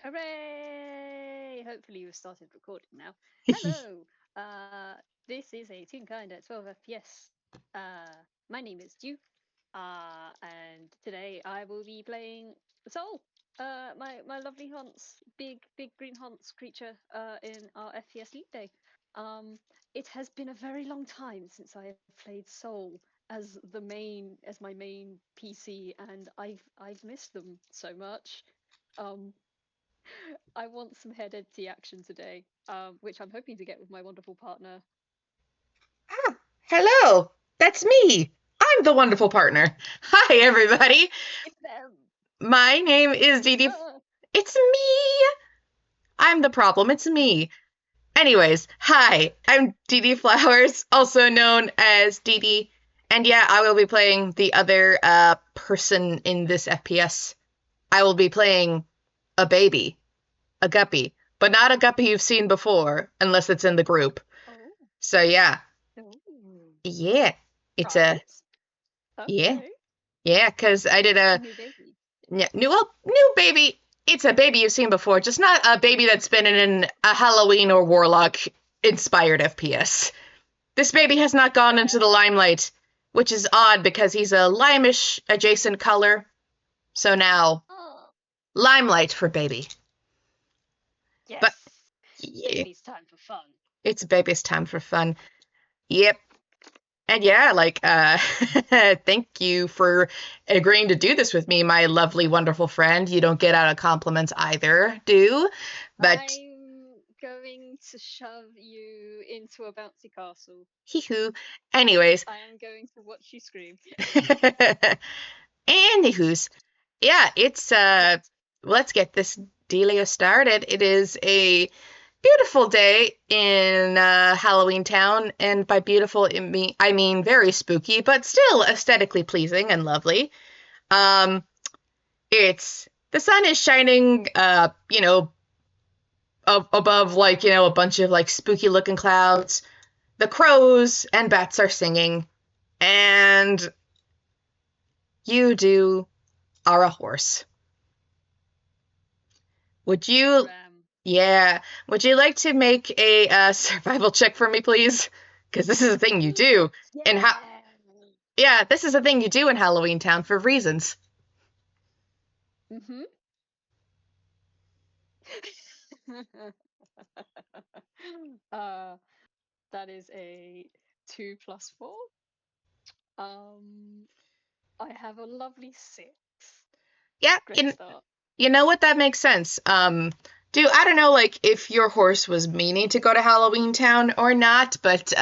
Hooray! Hopefully you've started recording now. Hello! This is a Toonkind at 12 FPS. Uh, my name is Dew, and today I will be playing Soul, my lovely Hunts, big green Hunts creature, in our FPS League Day. Um, it has been a very long time since I have played Soul as my main PC, and I've missed them so much. Um, I want some head empty action today, which I'm hoping to get with my wonderful partner. Ah, hello, that's me. I'm the wonderful partner. Hi, everybody. It's them. My name is DeeDee. Ah, It's me. I'm the problem. It's me. Anyways, hi, I'm DeeDee Flowers, also known as DeeDee. And yeah, I will be playing the other person in this FPS. I will be playing a baby, a guppy, but not a guppy you've seen before, unless it's in the group. oh, So yeah, oh, yeah, it's a right. yeah. Okay. Yeah, because I did A a new baby. new baby. It's a baby you've seen before, just not a baby that's been in a Halloween or Warlock inspired FPS. This baby has not gone into Fair. the limelight, which is odd because he's a limeish adjacent color. So now, Oh, limelight for baby. But yes. yeah, Baby's time for fun. it's baby's time for fun. Yep. And yeah, thank you for agreeing to do this with me, my lovely, wonderful friend. You don't get out of compliments either, do? But I'm going to shove you into a bouncy castle. hee hoo. Anyways, I am going to watch you scream. anywho's, yeah, it's Right. let's get this dealio started. It is a beautiful day in Halloween Town, and by beautiful I mean very spooky, but still aesthetically pleasing and lovely. Um, it's the sun is shining, above a bunch of like spooky looking clouds. The crows and bats are singing, and you do are a horse. Would Sure you? am. Yeah. Would you like to make a survival check for me, please? Because this is a thing you do. And how? Yeah. Yeah, this is a thing you do in Halloween Town for reasons. Mm-hmm. uh, that is a 2 plus 4. Um, I have a lovely 6. Yeah, Great start. you know what? That makes sense. I don't know, like, if your horse was meaning to go to Halloween Town or not, but,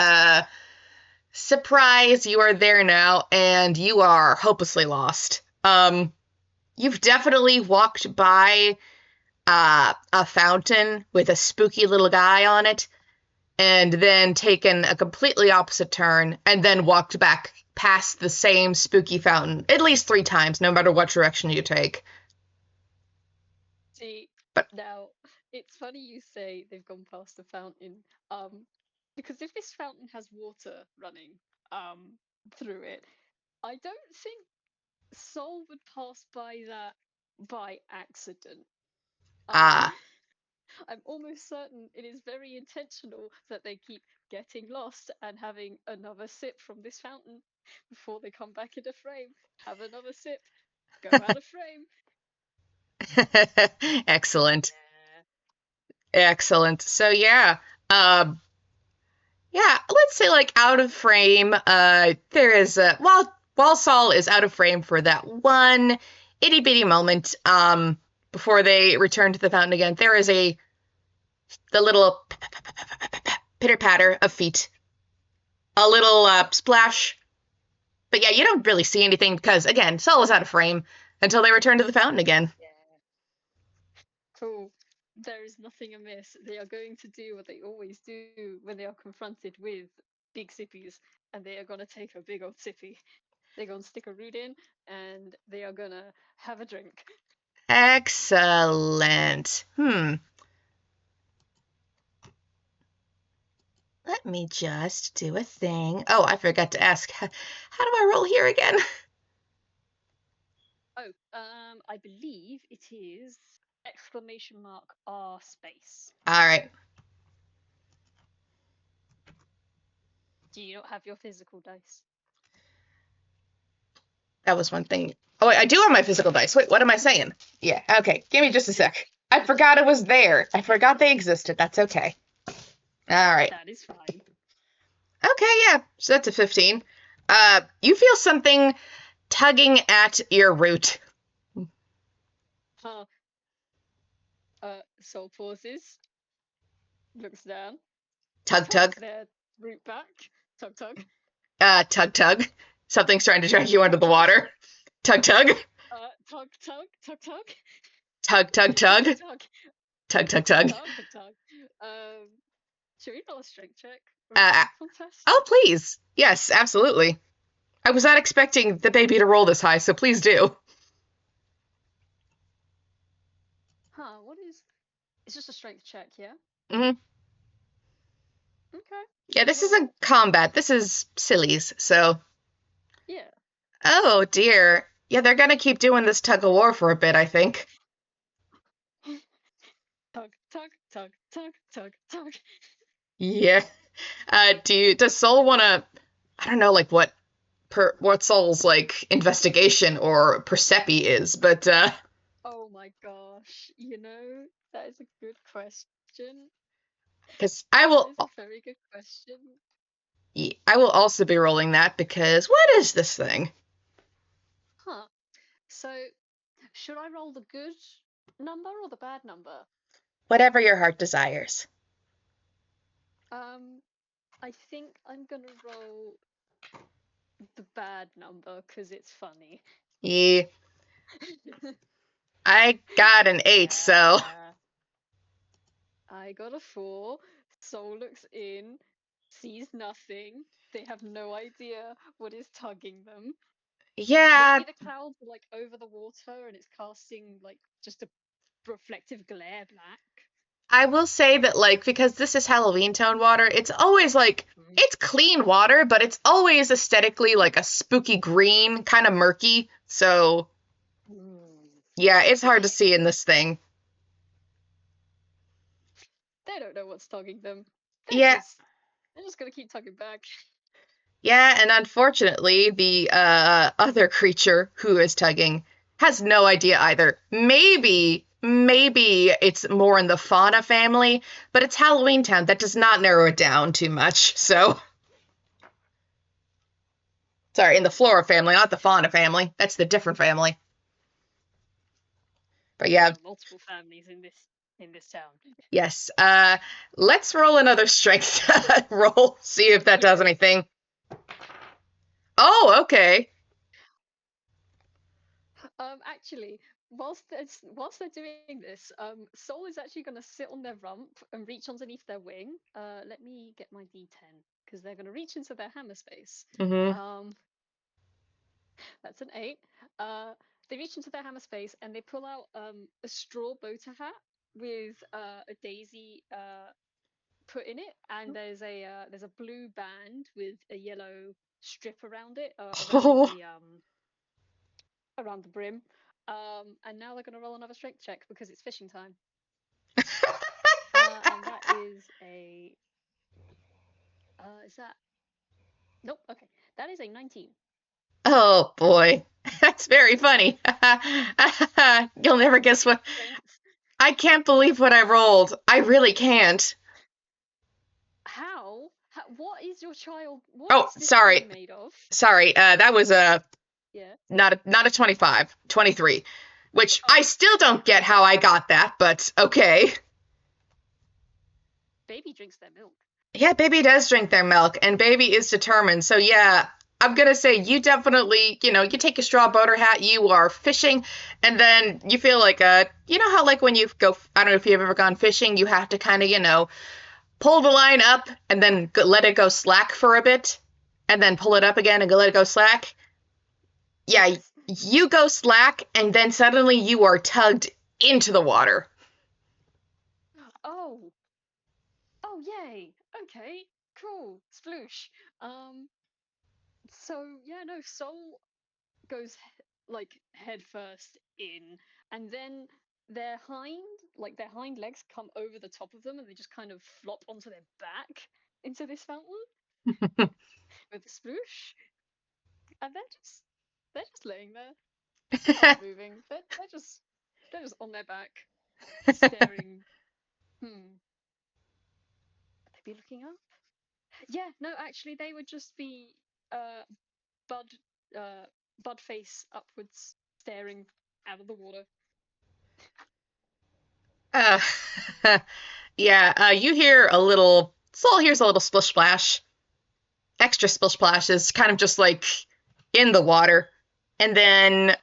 surprise, you are there now, and you are hopelessly lost. You've definitely walked by, a fountain with a spooky little guy on it, and then taken a completely opposite turn, and then walked back past the same spooky fountain at least 3 times, no matter what direction you take. See, But, now it's funny you say they've gone past the fountain. Because if this fountain has water running um through it, I don't think Sol would pass by that by accident. Um, ah, I'm almost certain it is very intentional that they keep getting lost and having another sip from this fountain before they come back into frame. Have another sip, go out of frame. excellent. Yeah. Excellent. So yeah, um, yeah, let's say like out of frame. There is while Saul is out of frame for that one itty bitty moment, before they return to the fountain again, there is the little pitter patter of feet, a little splash. But yeah, you don't really see anything because again, Saul is out of frame until they return to the fountain again. Yeah. Cool. There is nothing amiss. They are going to do what they always do when they are confronted with big sippies, and they are going to take a big old sippy. They're going to stick a root in, and they are going to have a drink. Excellent. Let me just do a thing. Oh, I forgot to ask. How do I roll here again? Oh, I believe it is. exclamation mark R space. All right. Do you not have your physical dice? That was one thing. Oh, wait, I do have my physical dice. Wait, what am I saying? Yeah, okay. Give me just a sec. I forgot it was there. I forgot they existed. That's okay. All right. That is fine. Okay, yeah. So that's a 15. You feel something tugging at your root. Huh. Soul pauses, looks down, Tug, tugs tug. their root back, tug tug. Tug, tug. Something's trying to drag you under the water. Tug, tug. Tug tug, tug tug, Tug, tug, tug. tug tug, Tug, tug, tug. tug tug. Should we roll a strength check or a Uh, strength contest? oh, please. Yes, absolutely. I was not expecting the baby to roll this high, so please do. Huh? What is? It's just a strength check, yeah. hmm Okay. Yeah, this isn't combat. This is sillies, so. Yeah. Oh, dear. Yeah, they're gonna keep doing this tug of war for a bit, I think. Tug tug tug tug tug tug. Yeah. Does Soul wanna, I don't know, like, what Soul's, like, investigation or percepi is, but, Oh my gosh! You know that is a good question. because That is a very good question. I will also be rolling that, because what is this thing? Huh. So, should I roll the good number or the bad number? Whatever your heart desires. I think I'm gonna roll the bad number because it's funny. Yeah. I got an 8, so. I got a 4. Soul looks in, sees nothing. They have no idea what is tugging them. Yeah, Maybe the clouds are like over the water and it's casting like just a reflective glare black. I will say that, like, because this is Halloween tone water, it's always like, it's clean water, but it's always aesthetically like a spooky green, kind of murky. So, yeah, it's hard to see in this thing. They don't know what's tugging them. Yeah, They're just gonna keep tugging back. yeah, and unfortunately, the other creature who is tugging has no idea either. Maybe it's more in the fauna family, but it's Halloween Town. That does not narrow it down too much. So, sorry, in the flora family, not the fauna family. That's the different family. But yeah, There are multiple families in this town. yes. Let's roll another strength roll. See if that does anything. Oh, okay. Actually, whilst they're doing this, Soul is actually gonna sit on their rump and reach underneath their wing. Let me get my D10 because they're gonna reach into their hammer space. Mm-hmm. That's an 8. They reach into their hammer space and they pull out a straw boater hat with a daisy put in it, and there's a blue band with a yellow strip around it, around the brim. And now they're gonna roll another strength check because it's fishing time. And that is a is that nope, okay. That is a 19. Oh boy, that's very funny. You'll never guess what. Strength. I can't believe what I rolled. I really can't. How? What is your child? What Oh, is this sorry. thing made of? Sorry. That was Yeah. not a 25, 23, which I Oh, still don't get how I got that, but okay. baby drinks their milk. Yeah, baby does drink their milk, and baby is determined. So yeah, I'm gonna say you definitely, you take a straw boater hat, you are fishing, and then you feel like you know how like when you go, I don't know if you've ever gone fishing, you have to kind of, pull the line up and then let it go slack for a bit, and then pull it up again and let it go slack. Yeah, Yes. you go slack, and then suddenly you are tugged into the water. Oh. Oh, yay. Okay. Cool. Sploosh. So yeah, no. Soul goes like head first in, and then their hind legs come over the top of them, and they just kind of flop onto their back into this fountain with a sploosh, and they're just laying there. They're not moving. They're just on their back, staring. Would they be looking up? Yeah, no, actually, they would just be uh bud uh bud face upwards, staring out of the water. uh, yeah, you hear a little. Sol hears a little splish splash. Extra splish splash is kind of just like in the water, and then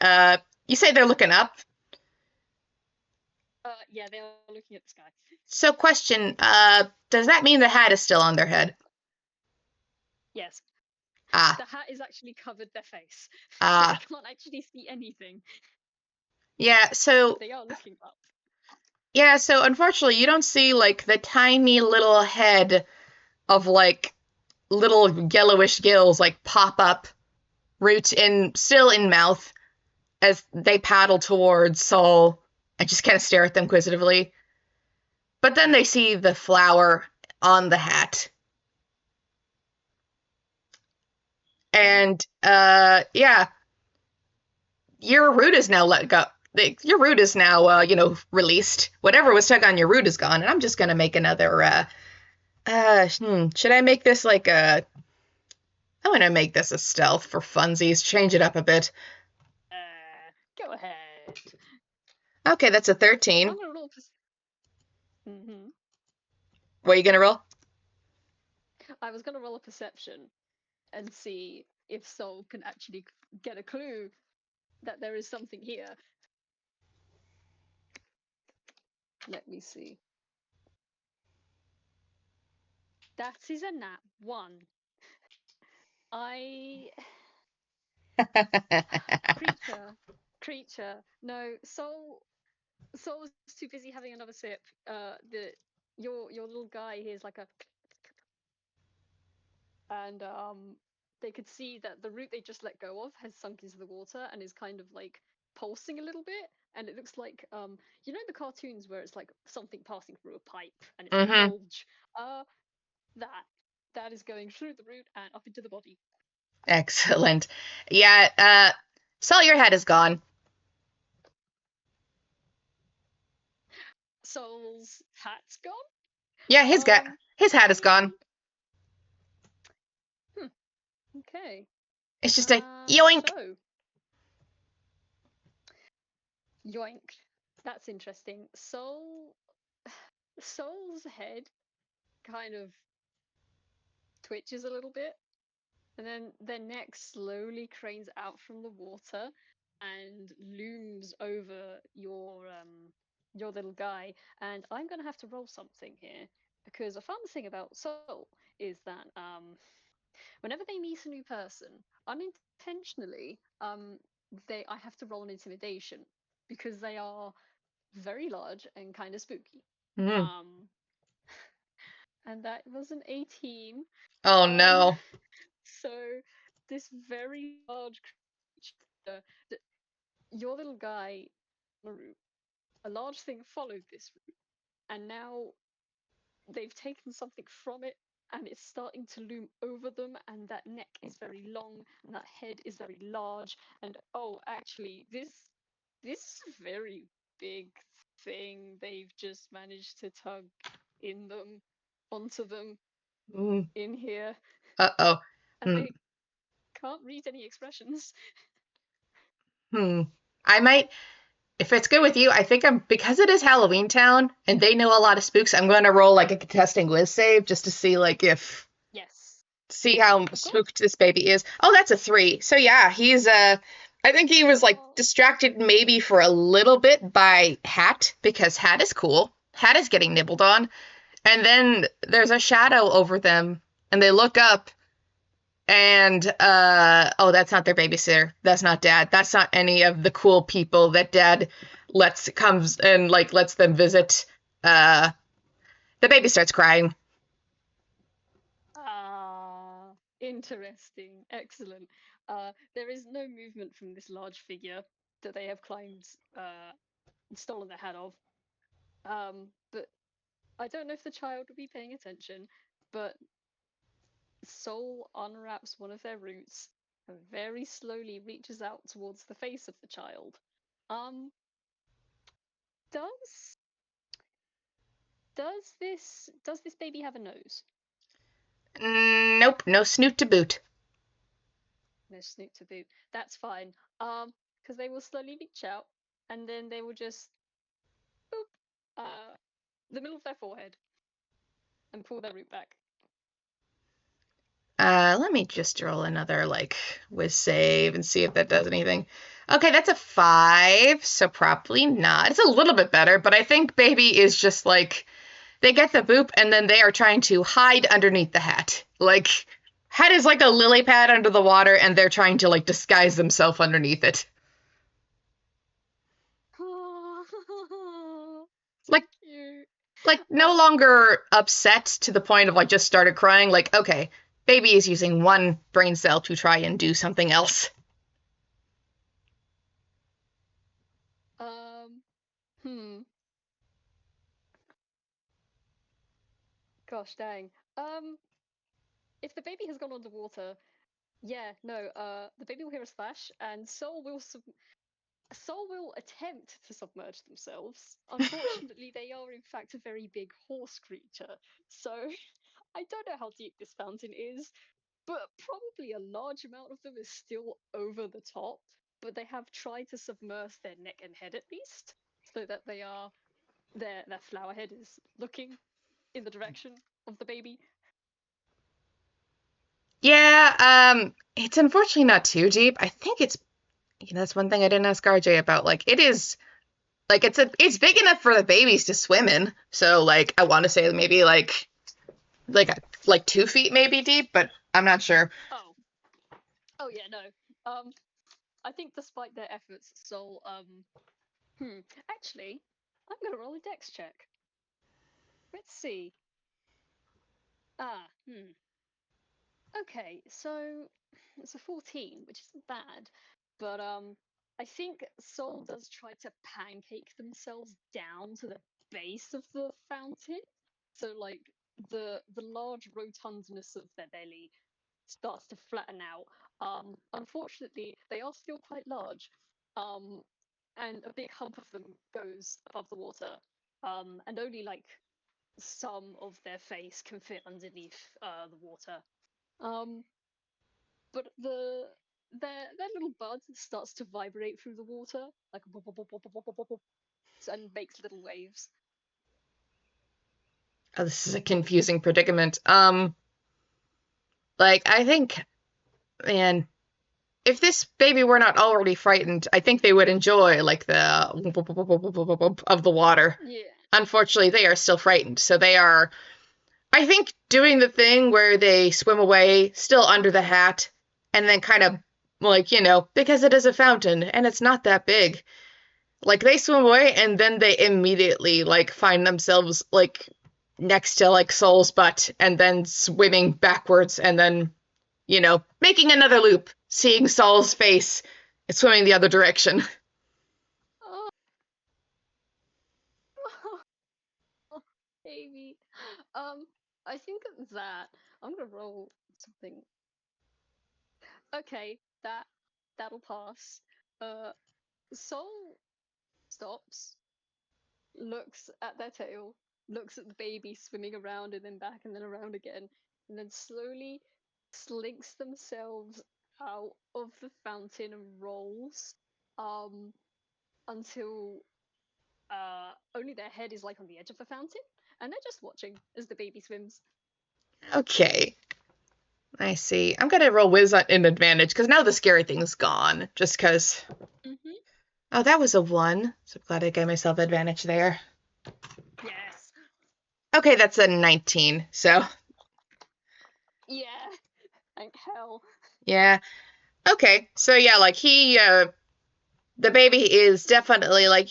you say they're looking up. Yeah, they are looking at the sky. So, question: does that mean the hat is still on their head? Yes, Ah, the hat is actually covered their face, so they ah, can't actually see anything. yeah. But they are looking up. Yeah. So, unfortunately, you don't see like the tiny little head of like little yellowish gills like pop up, root in still in mouth as they paddle towards Sol and just kind of stare at them inquisitively. But then they see the flower on the hat. And yeah, your root is now let go. Your root is now released. Whatever was stuck on your root is gone, and I'm just gonna make another should I make this like a I'm gonna make this a stealth for funsies, change it up a bit. Go ahead. Okay, that's a I'm 13. gonna roll. Mm-hmm. What are you gonna roll? I was gonna roll a perception and see if Sol can actually get a clue that there is something here. Let me see. That is a nat 1. I creature, creature. No, Soul was too busy having another sip. The your little guy here's like a, and they could see that the root they just let go of has sunk into the water and is kind of like pulsing a little bit, and it looks like you know the cartoons where it's like something passing through a pipe and it's a Mm-hmm. bulge. That that is going through the root and up into the body. Excellent. Yeah, Sol, your head is gone. Soul's hat's gone. Yeah, his hat is gone. Hmm. Okay. It's just a yoink. So yoink. That's interesting. Soul's head kind of twitches a little bit, and then their neck slowly cranes out from the water and looms over your little guy. And I'm gonna have to roll something here because a fun thing about Soul is that whenever they meet a new person, unintentionally, they I have to roll an intimidation because they are very large and kind of spooky. Mm. Um, and that was an 18. Oh Um, no. so this very large creature, your little guy, a large thing followed this route, and now they've taken something from it, and it's starting to loom over them, and that neck is very long, and that head is very large, and oh, actually, this is a very big thing they've just managed to tug in them onto them Mm. in here, Uh-oh. and Hmm. they can't read any expressions. Hmm. I might, if it's good with you, I think because it is Halloween Town and they know a lot of spooks, I'm going to roll like a contesting whiz save just to see like if Yes, see how of course. spooked this baby is. Oh, that's a 3. So yeah, he's I think he was like Oh, distracted maybe for a little bit by Hat because Hat is cool. Hat is getting nibbled on. And then there's a shadow over them and they look up and oh, that's not their babysitter. That's not dad. That's not any of the cool people that dad comes and like lets them visit. The baby starts crying. interesting. Excellent. There is no movement from this large figure that they have climbed stolen their hat of. But I don't know if the child will be paying attention, but Soul unwraps one of their roots and very slowly reaches out towards the face of the child. Um, does does this baby have a nose? Nope, no snoot to boot. No snoot to boot. That's fine. Because they will slowly reach out and then they will just boop, the middle of their forehead and pull their root back. Let me just roll another, like, whiz save and see if that does anything. Okay, that's a 5, so probably not. It's a little bit better, but I think baby is just, like, they get the boop, and then they are trying to hide underneath the hat. Like, hat is like a lily pad under the water, and they're trying to, like, disguise themselves underneath it. Like, Cute. no longer upset to the point of, like, just started crying. Like, okay, baby is using one brain cell to try and do something else. Hmm. Gosh dang. If the baby has gone underwater, yeah, no, the baby will hear a splash, and Soul will attempt to submerge themselves. Unfortunately, they are in fact a very big horse creature, so I don't know how deep this fountain is, but probably a large amount of them is still over the top. But they have tried to submerge their neck and head at least, so that their flower head is looking in the direction of the baby. Yeah, it's unfortunately not too deep. I think it's, that's one thing I didn't ask RJ about. Like, it is, like, it's big enough for the babies to swim in. So, like, I want to say maybe like like 2 feet maybe deep, but I'm not sure. Oh, oh yeah, no. I think despite their efforts, Soul actually, I'm gonna roll a dex check. Let's see. Ah, Okay, so it's a 14, which isn't bad, but I think Soul does try to pancake themselves down to the base of the fountain. So like the large rotundness of their belly starts to flatten out. Unfortunately, they are still quite large. Um, and a big hump of them goes above the water. And only like some of their face can fit underneath the water. Um, but their little bud starts to vibrate through the water like a bop, bop, bop, bop, bop, bop, bop, bop, and makes little waves. Oh, this is a confusing predicament. Like, I think, man, if this baby were not already frightened, I think they would enjoy, like, the of the water. Yeah. Unfortunately, they are still frightened, so they are, I think, doing the thing where they swim away, still under the hat, and then kind of, like, because it is a fountain and it's not that big. Like, they swim away and then they immediately, like, find themselves, like, next to, like, Soul's butt and then swimming backwards and then, making another loop, seeing Saul's face and swimming the other direction. Oh, baby. Um, I think at that I'm gonna roll something. Okay, that'll pass. Uh, Soul stops, looks at their tail, looks at the baby swimming around and then back and then around again, and then slowly slinks themselves out of the fountain and rolls um until only their head is like on the edge of the fountain and they're just watching as the baby swims. Okay, I see. I'm gonna roll Wiz in advantage because now the scary thing's gone. Just because. Mm-hmm. Oh, that was a 1. So glad I gave myself advantage there. Yes. Okay, that's a 19. So, Yeah. Thank hell. yeah. Okay, so yeah, like the baby is definitely like,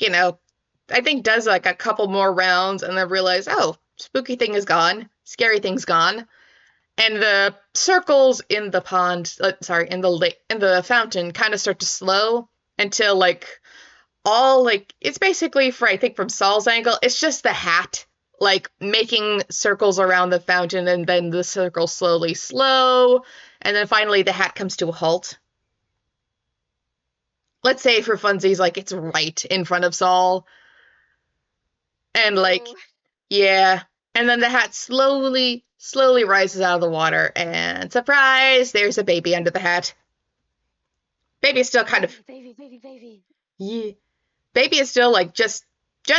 I think does like a couple more rounds and then realize, oh, spooky thing is gone, scary thing's gone. And the circles in the pond, sorry, in the fountain kind of start to slow until like all like it's basically for I think from Saul's angle, it's just the hat like making circles around the fountain and then the circle slowly slow and then finally the hat comes to a halt. Let's say for funsies like it's right in front of Saul and like Oh, yeah, and then the hat slowly rises out of the water and surprise, there's a baby under the hat. Baby is still kind of baby. yeah, baby is still like just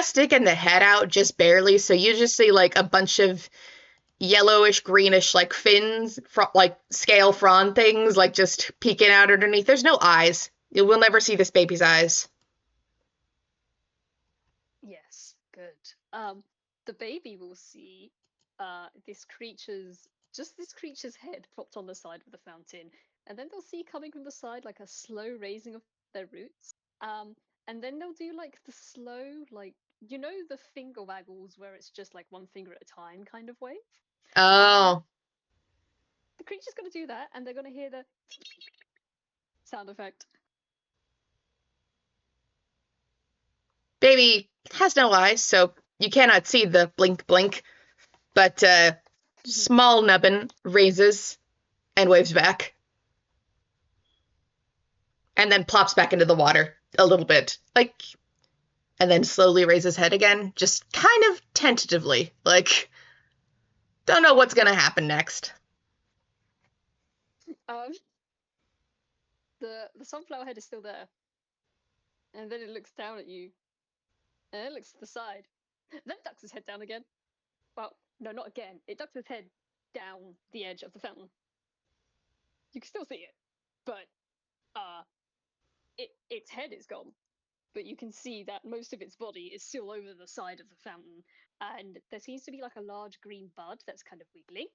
sticking the head out just barely, so you just see like a bunch of yellowish greenish like fins like scale frond things like just peeking out underneath. There's no eyes. You will never see this baby's eyes. Yes, good. The baby will see this creature's head propped on the side of the fountain, and then they'll see coming from the side like a slow raising of their roots. Um, and then they'll do like the slow, like the finger waggles where it's just like one finger at a time kind of wave. Um, Oh, the creature's gonna do that, and they're gonna hear the sound effect. baby has no eyes, so you cannot see the blink blink, but small nubbin raises and waves back and then plops back into the water a little bit. Like and then slowly raises head again, just kind of tentatively. Like don't know what's gonna happen next. Um, the sunflower head is still there, and then it looks down at you, and then it looks to the side, then ducks its head down again. Well, no, not again. It ducks its head down the edge of the fountain. You can still see it, but uh, its head is gone. But you can see that most of its body is still over the side of the fountain, and there seems to be like a large green bud that's kind of wiggling.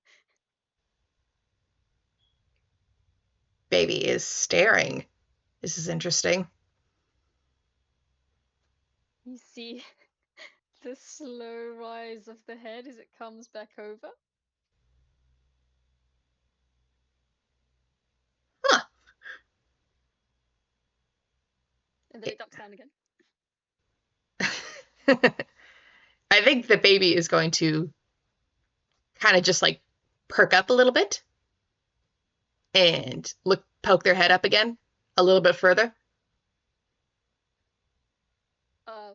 Baby is staring. This is interesting. You see the slow rise of the head as it comes back over, Huh. and then it ducks down again. I think the baby is going to kind of just like perk up a little bit and poke their head up again a little bit further. Uh,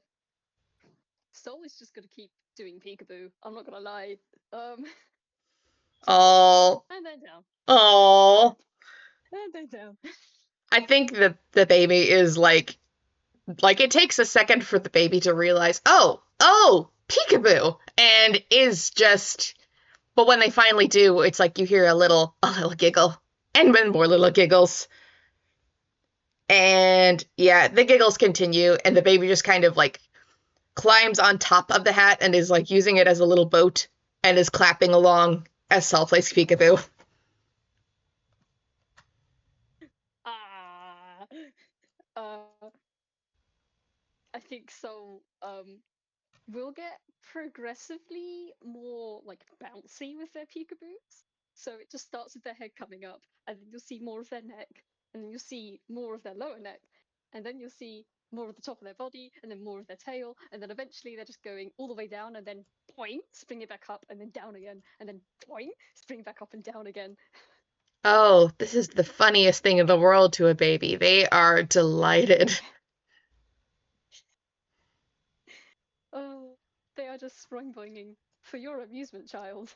Soul is just gonna keep doing peekaboo. I'm not gonna lie. Um, just up Oh, and then down, oh. and then down. I think that the baby is like it takes a second for the baby to realize, oh, peekaboo, and is just. But when they finally do, it's like you hear a little giggle, and then more little giggles, and yeah, the giggles continue, and the baby just kind of like climbs on top of the hat and is like using it as a little boat and is clapping along as Saul plays peekaboo. Ah, uh, I think so. Will get progressively more like bouncy with their peekaboos. So it just starts with their head coming up, and then you'll see more of their neck, and then you'll see more of their lower neck, and then you'll see more of the top of their body, and then more of their tail, and then eventually they're just going all the way down, and then point, spring it back up, and then down again, and then point, spring back up and down again. Oh, this is the funniest thing in the world to a baby. They are delighted. Oh, they are just sprung boinging for your amusement, child.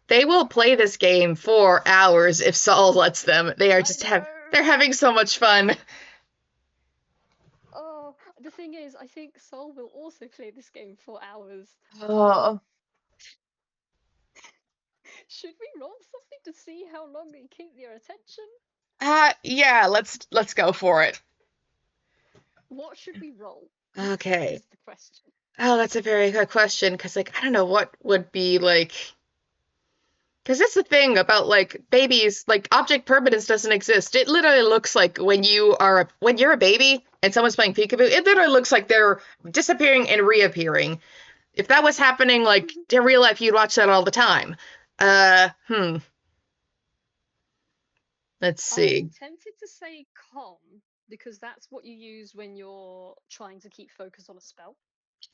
They will play this game for hours if Saul lets them. They are I just know. they're having so much fun. Oh, the thing is, I think Sol will also play this game for hours. Oh. Should we roll something to see how long they keep their attention? Yeah, let's go for it. What should we roll? Okay. Is the question. Oh, that's a very good question because like I don't know what would be like because that's the thing about like babies, like object permanence doesn't exist. It literally looks like when you're a baby and someone's playing peekaboo, it literally looks like they're disappearing and reappearing. If that was happening like in real life, you'd watch that all the time. Uh, hmm. Let's see. I'm tempted to say calm because that's what you use when you're trying to keep focus on a spell.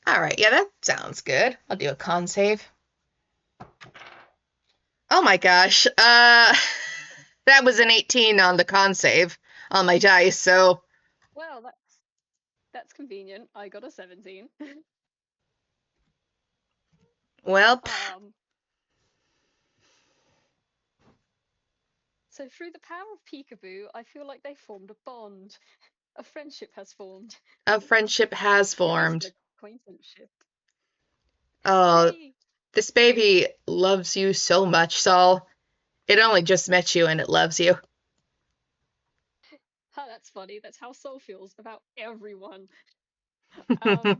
All right, yeah, that sounds good. I'll do a con save. Oh my gosh. That was an 18 on the con save on my dice, so Well, that's convenient. I got a 17. well, um, so through the power of Peekaboo, I feel like they formed a bond. A friendship has formed. a friendship has At least formed. an acquaintanceship. Oh, Yay! this baby loves you so much, Saul. It only just met you and it loves you. Ha, that's funny. That's how Soul feels about everyone. Um,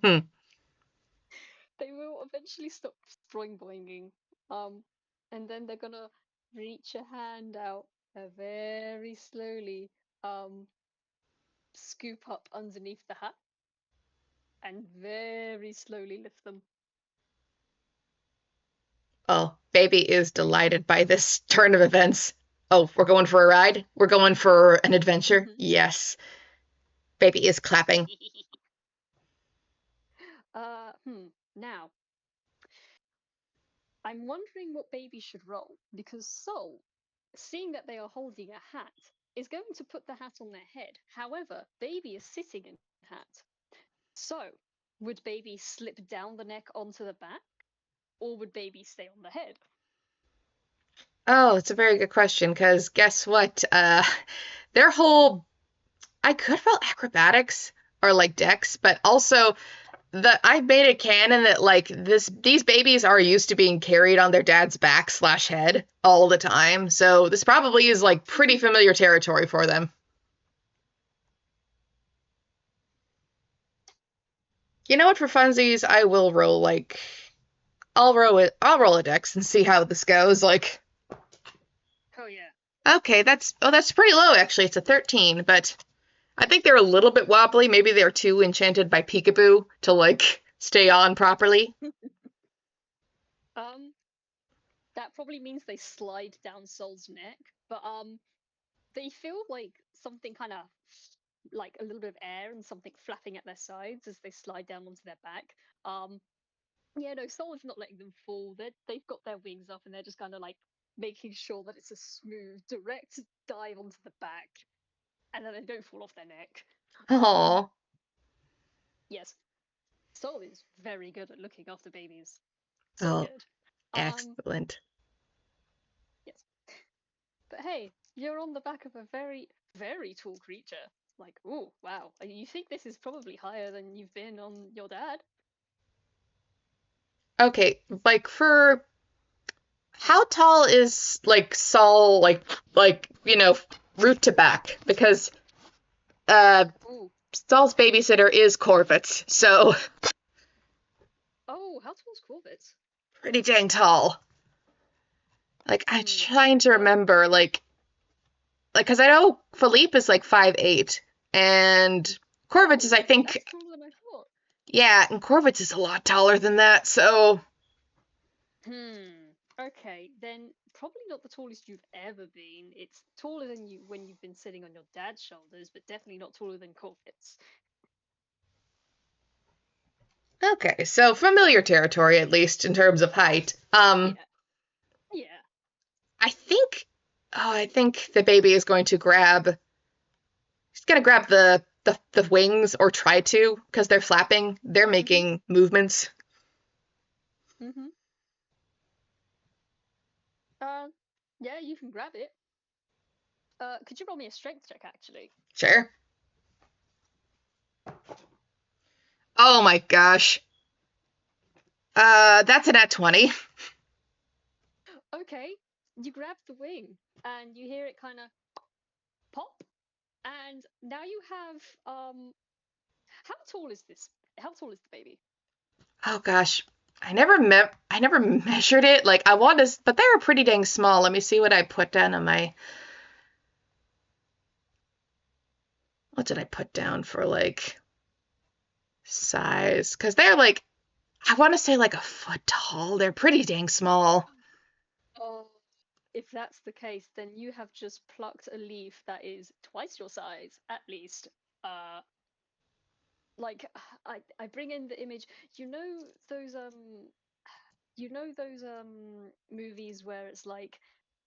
they will eventually stop boing boinging. Um, and then they're gonna reach a hand out very slowly, um, scoop up underneath the hat, and very slowly lift them. Oh, baby is delighted by this turn of events. Oh, we're going for a ride? We're going for an adventure? Mhm. Yes. Baby is clapping. Now, I'm wondering what baby should roll because Soul, seeing that they are holding a hat, is going to put the hat on their head. However, baby is sitting in the hat. So, would baby slip down the neck onto the back, or would baby stay on the head? Oh, it's a very good question because guess what? Their whole I could roll acrobatics or like dex, but also I made it canon that like these babies are used to being carried on their dad's back slash head all the time, so this probably is like pretty Mhm. familiar territory for them. You know what? For funsies, I will roll like I'll roll it. I'll roll a dex and see how this goes. Like, Oh yeah. okay, that's pretty low actually. It's a 13, but I think they're a little bit wobbly. Maybe they're too enchanted by Peekaboo to like stay on properly. Um, that probably means they slide down Soul's neck, but they feel like something kind of like a little bit of air and something flapping at their sides as they slide down onto their back. Um, yeah, no, Soul is not letting them fall. They've got their wings up and they're just kind of like making sure that it's a smooth, direct dive onto the back, and then they don't fall off their neck. Um, Oh, yes, Soul is very good at looking after babies. So oh, good. Um, excellent. yes. But hey, you're on the back of a very, very tall creature. Like, oh, wow. You think this is probably higher than you've been on your dad? Okay, like for how tall is like Saul like root to back because uh Ooh. Saul's babysitter is Corvette, so Oh, how tall's Corvette? pretty dang tall. Like I'm Hmm. trying to Well, remember like because I know Philippe is like 5'8", and Corvette is oh, I think that's taller than I thought. yeah, and Corvette is a lot taller than that. So Hmm. Okay, then probably not the tallest you've ever been. It's taller than you when you've been sitting on your dad's shoulders, but definitely not taller than Corvette's. okay, so familiar territory at least in terms of height. Yeah. Yeah. I think I think the baby is going to grab. He's gonna grab the wings or try to because they're flapping. They're Mhm. making movements. Mhm. Uh, yeah, you can grab it. Could you roll me a strength check, actually? Sure. Oh my gosh. That's an at 20. Okay, you grab the wing and you hear it kind of pop, and now you have how tall is this? How tall is the baby? Oh gosh. I never measured it. Like I want to, but they were pretty dang small. Let me see what I put down on my. What did I put down for like size? Because they're like I want to say like a foot tall. They're pretty dang small. Oh, if that's the case, then you have just plucked a leaf that is twice your size, at least. Uh, like I bring in the image. You know those movies where it's like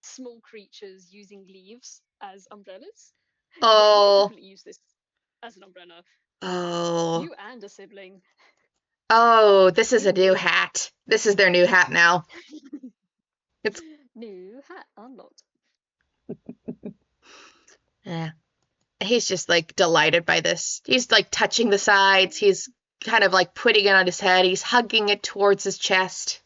small creatures using leaves as umbrellas? Yeah, you could Oh, definitely use this as an umbrella. oh, You and a sibling. oh, this is a You new win. hat. This is their new hat now. It's, New hat unlocked. yeah. He's just like delighted by this. He's like touching the sides. He's kind of like putting it on his head. He's hugging it towards his chest.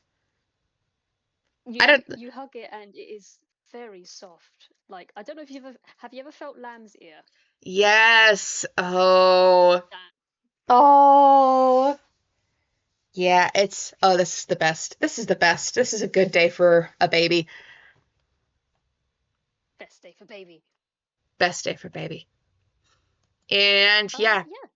I don't. You hug it and it is very soft. Like I don't know if you've ever have you ever felt lamb's ear? Yes. Oh. That Oh. Yeah, it's. Oh, this is the best. This is the best. This is a good day for a baby. best day for baby. Best day for baby. And yeah, Yeah.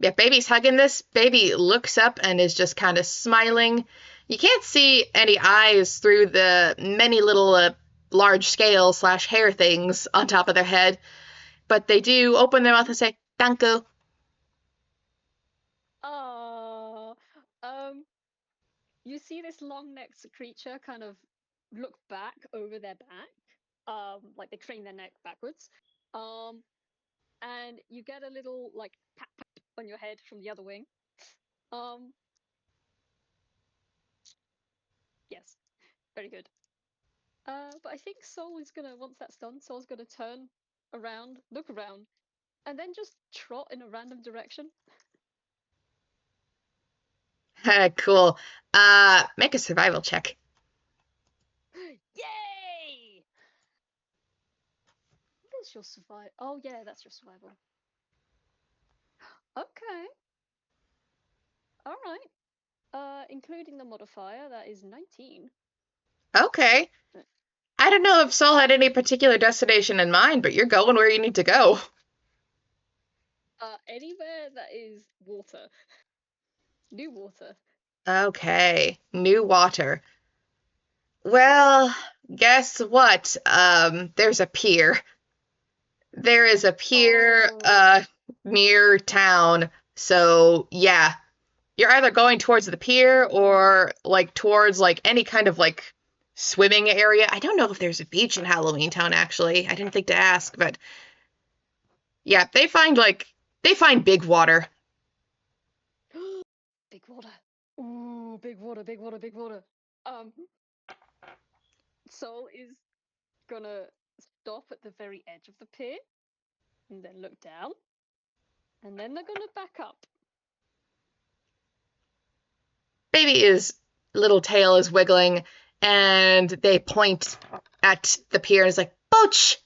yeah, baby's hugging this. Baby looks up and is just kind of smiling. You can't see any eyes through the many little large scale slash hair things on top of their head, but they do open their mouth and say, Danko. Oh, um, you see this long-necked creature kind of look back over their back, like they crane their neck backwards, um, and you get a little like pat pat on your head from the other wing. Um, yes, very good. But I think Soul is gonna once that's done, Soul's gonna turn around, look around, and then just trot in a random direction. Cool. Make a survival check. Yay! Where's your survival? Oh yeah, that's your survival. Okay, all right. Including the modifier, that is 19. Okay. I don't know if Saul had any particular destination in mind, but you're going where you need to go. Anywhere that is water, new water. Okay. New water. Well, guess what? There's a pier. There is a pier Oh, near town. So, yeah, you're either going towards the pier or like towards like any kind of like swimming area. I don't know if there's a beach in Halloween Town actually. I didn't think to ask, but yeah, they find big water. big water. Ooh, big water, big water, big water. Um, Soul is gonna stop at the very edge of the pier and then look down, and then they're gonna back up. Baby is little tail is wiggling and they point at the pier and is like, "Poach!"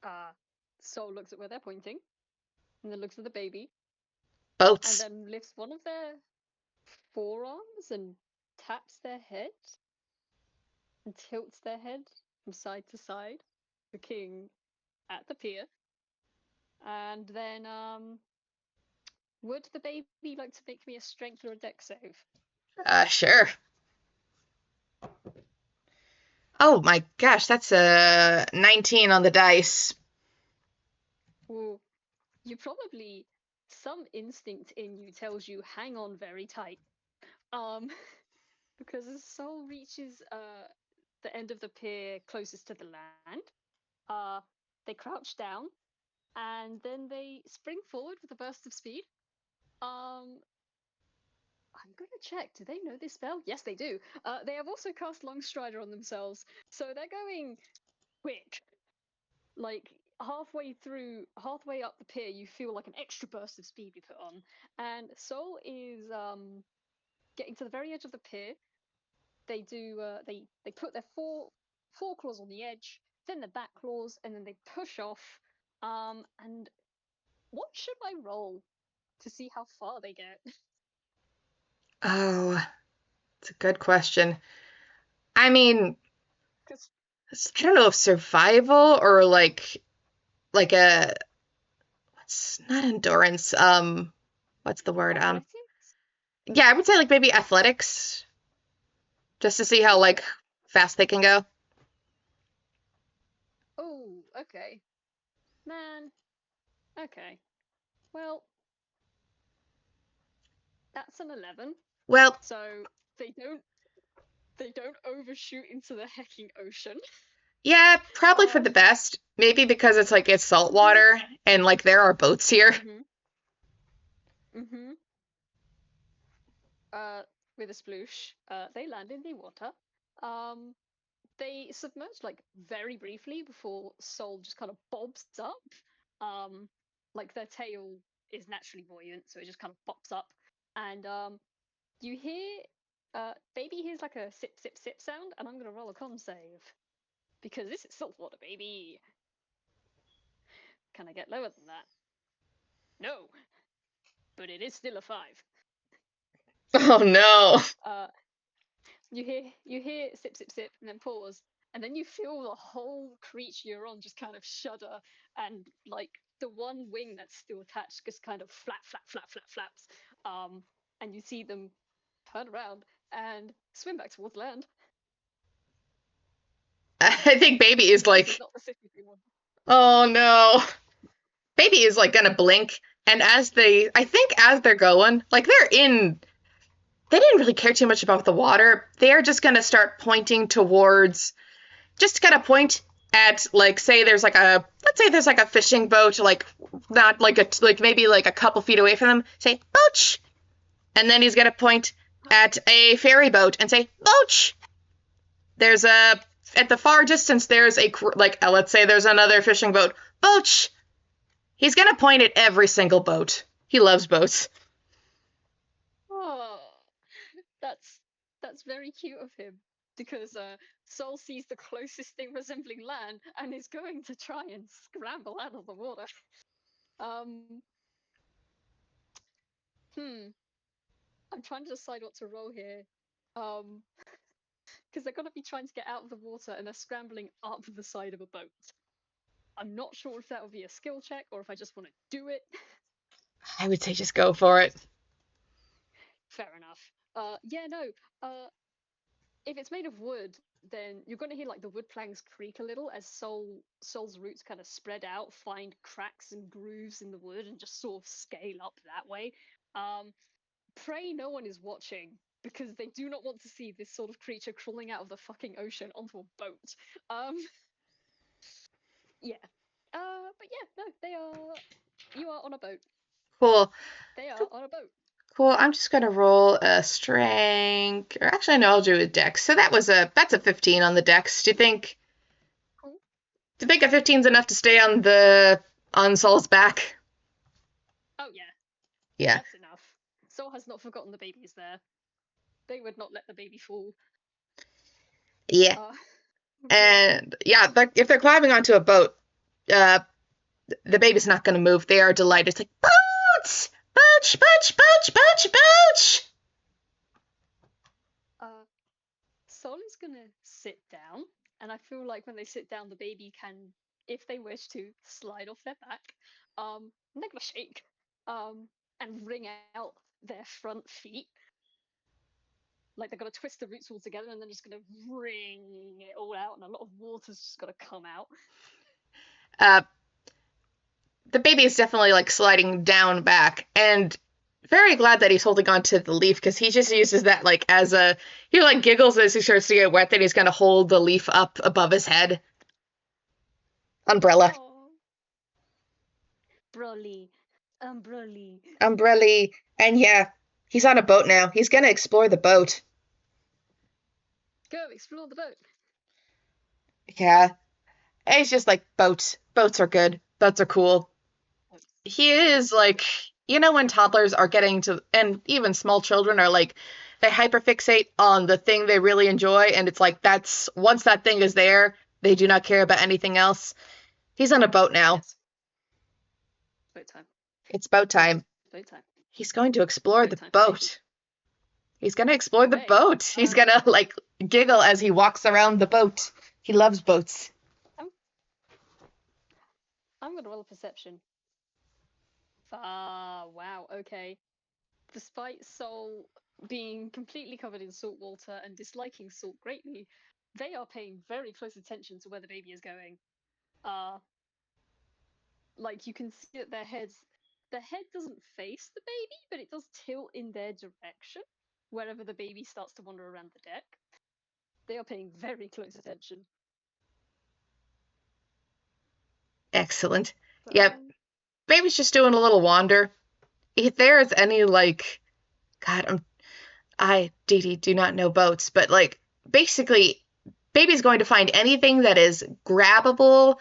Uh, Soul looks at where they're pointing, and then looks at the baby, and Boats. then lifts one of their forearms and taps their head and tilts their head from side to side, looking at the pier. And then, would the baby like to make me a strength or a dex save? Sure. Oh my gosh, that's a 19 on the dice. Well, you probably some instinct in you tells you hang on very tight. Um, because as Soul reaches the end of the pier closest to the land, uh, they crouch down and then they spring forward with a burst of speed. Um, I'm gonna check. Do they know this spell? Yes, they do. They have also cast Long Strider on themselves, so they're going quick. Like halfway up the pier, you feel like an extra burst of speed be put on, and Soul is getting to the very edge of the pier. They do they put their four claws on the edge, then their back claws, and then they push off. And what should I roll to see how far they get? Oh, it's a good question. I mean, Because I don't know if survival or like a what's not endurance. What's the word? athletics. Yeah, I would say like maybe athletics, just to see how like fast they can go. Oh, okay. Man. Okay. Well, that's an 11. Well, So they don't overshoot into the hecking ocean. yeah, probably for the Um. best. Maybe because it's salt Mhm. water and like there are boats here. Mhm. Mhm. Uh. With a sploosh, they land in the water. Um. They submerge like very briefly before Soul just kind of bobs up. Um. Like their tail is naturally buoyant, so it just kind of pops up, and you hear. Baby hears like a sip, sip, sip sound, and I'm gonna roll a con save because this is saltwater, baby. Can I get lower than that? No, but it is still a 5. Oh no. Uh, you hear sip, sip, sip, and then pause, and then you feel the whole creature you're on just kind of shudder, and like the one wing that's still attached just kind of flap, flap, flap, flap, flaps. And you see them turn around and swim back towards land. I think baby is This is like, not the city we want. oh no. Baby is like gonna blink, and I think as they're going, like they didn't really care too much about the water. They're just gonna start pointing towards, just gonna point at like, let's say there's like a fishing boat, like not like like maybe like a couple feet away from them. Say boach, and then he's gonna point at a ferry boat and say boach. There's a At the far distance there's let's say there's another fishing boat. Boach. He's gonna point at every single boat. He loves boats. Oh, that's that's very cute of him because Sol sees the closest thing resembling land and is going to try and scramble out of the water. Um, hmm. I'm trying to decide what to roll here. Um, because they're gonna be trying to get out of the water and they're scrambling up the side of a boat. I'm not sure if that would be a skill check or if I just want to do it. I would say just go for it. Fair enough. Yeah, no. Uh, if it's made of wood, then you're going to hear like the wood planks creak a little as Soul's roots kind of spread out, find cracks and grooves in the wood, and just sort of scale up that way. Um, Pray no one is watching because they do not want to see this sort of creature crawling out of the fucking ocean onto a boat. Um, yeah. But yeah, no, they are. You are on a boat. Cool. They are on a boat. Cool. I'm just gonna roll a strength, or actually, no, I'll do a dex. So that's a 15 on the dex. Cool. Do you think a 15 is enough to stay on Saul's back? Oh yeah, Yeah. that's enough. Soul has not forgotten the baby is there. They would not let the baby fall. Yeah. Uh, yeah. And yeah, if they're climbing onto a boat, uh, the baby's not gonna move. They are delighted. It's like boats, boach, boach, boach, boach, boach. Uh, Sol is gonna sit down, and I feel like when they sit down, the baby can, if they wish to, slide off their back. And they're gonna shake, and wring out their front feet. Like they're gonna twist the roots all together, and then just gonna wring it all out, and a lot of water's just gonna come out. Uh, the baby is definitely like sliding down back, and very glad that he's holding on to the leaf because he just uses that like as a he like giggles as he starts to get wet. That he's gonna hold the leaf up above his head. Umbrella, Oh, Broly, Broly. umbrella, and yeah, he's on a boat now. He's gonna explore the boat. Go explore the boat. Yeah, and he's just like boats. Boats are good. Boats are cool. He is like, when toddlers are getting to, and even small children are like, they hyperfixate on the thing they really enjoy, and it's like that's once that thing is there, they do not care about anything else. He's on a boat now. Yes, boat time. It's boat It is time. boat time. He's going to explore Boat the time for baby. boat. He's gonna explore the Okay. boat. He's gonna like giggle as he walks around the boat. He loves boats. I'm, I'm gonna roll a perception. Ah, wow. Okay. Despite Soul being completely covered in salt water and disliking salt greatly, they are paying very close attention to where the baby is going. Uh, like you can see that the head doesn't face the baby, but it does tilt in their direction wherever the baby starts to wander around the deck. They are paying very close attention. Excellent. But Yep. Baby's just doing a little wander. If there's any like, God, DeeDee, do not know boats, but like basically, baby's going to find anything that is grabbable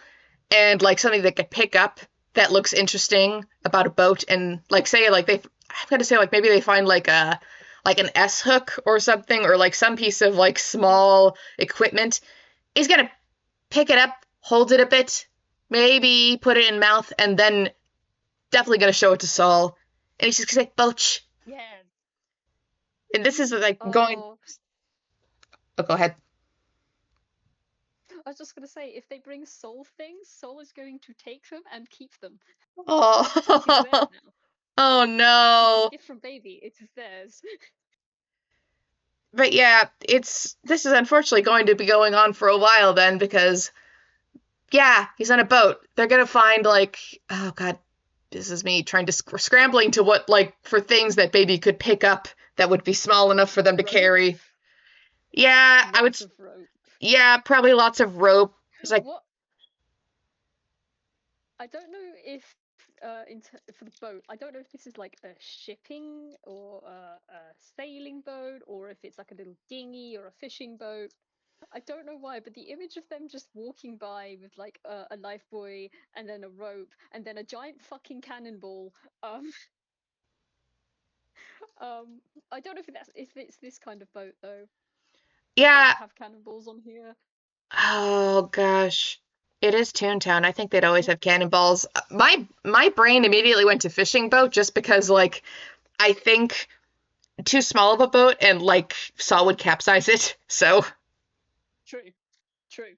and like something they could pick up that looks interesting about a boat, and like say like I'm gonna say like maybe they find like an S hook or something, or like some piece of like small equipment. He's gonna pick it up, hold it a bit, maybe put it in mouth, and then definitely gonna show it to Saul. And he's just gonna say, "Boach." yeah. And this is like going. Oh, Oh, go ahead. I was just gonna say, if they bring Soul things, Soul is going to take them and keep them. It is theirs Oh, now. oh It's a no. gift from baby. It is theirs. But yeah, this is unfortunately going to be going on for a while then, because yeah, he's on a boat. They're gonna find like, oh god, this is me trying to scrambling to what like for things that baby could pick up that would be small enough for them to Rope. carry. Yeah, I would. Lots of rope. Yeah, probably lots of rope. It's like, What? I don't know if for the boat, I don't know if this is like a shipping or a sailing boat, or if it's like a little dinghy or a fishing boat. I don't know why, but the image of them just walking by with like a life buoy and then a rope and then a giant fucking cannonball. Um, um, I don't know if it's this kind of boat though. They yeah. would have cannonballs on here. Oh gosh. It is Toontown. I think they'd always have cannonballs. My brain immediately went to fishing boat just because like I think too small of a boat and like Saw would capsize it. So True, true.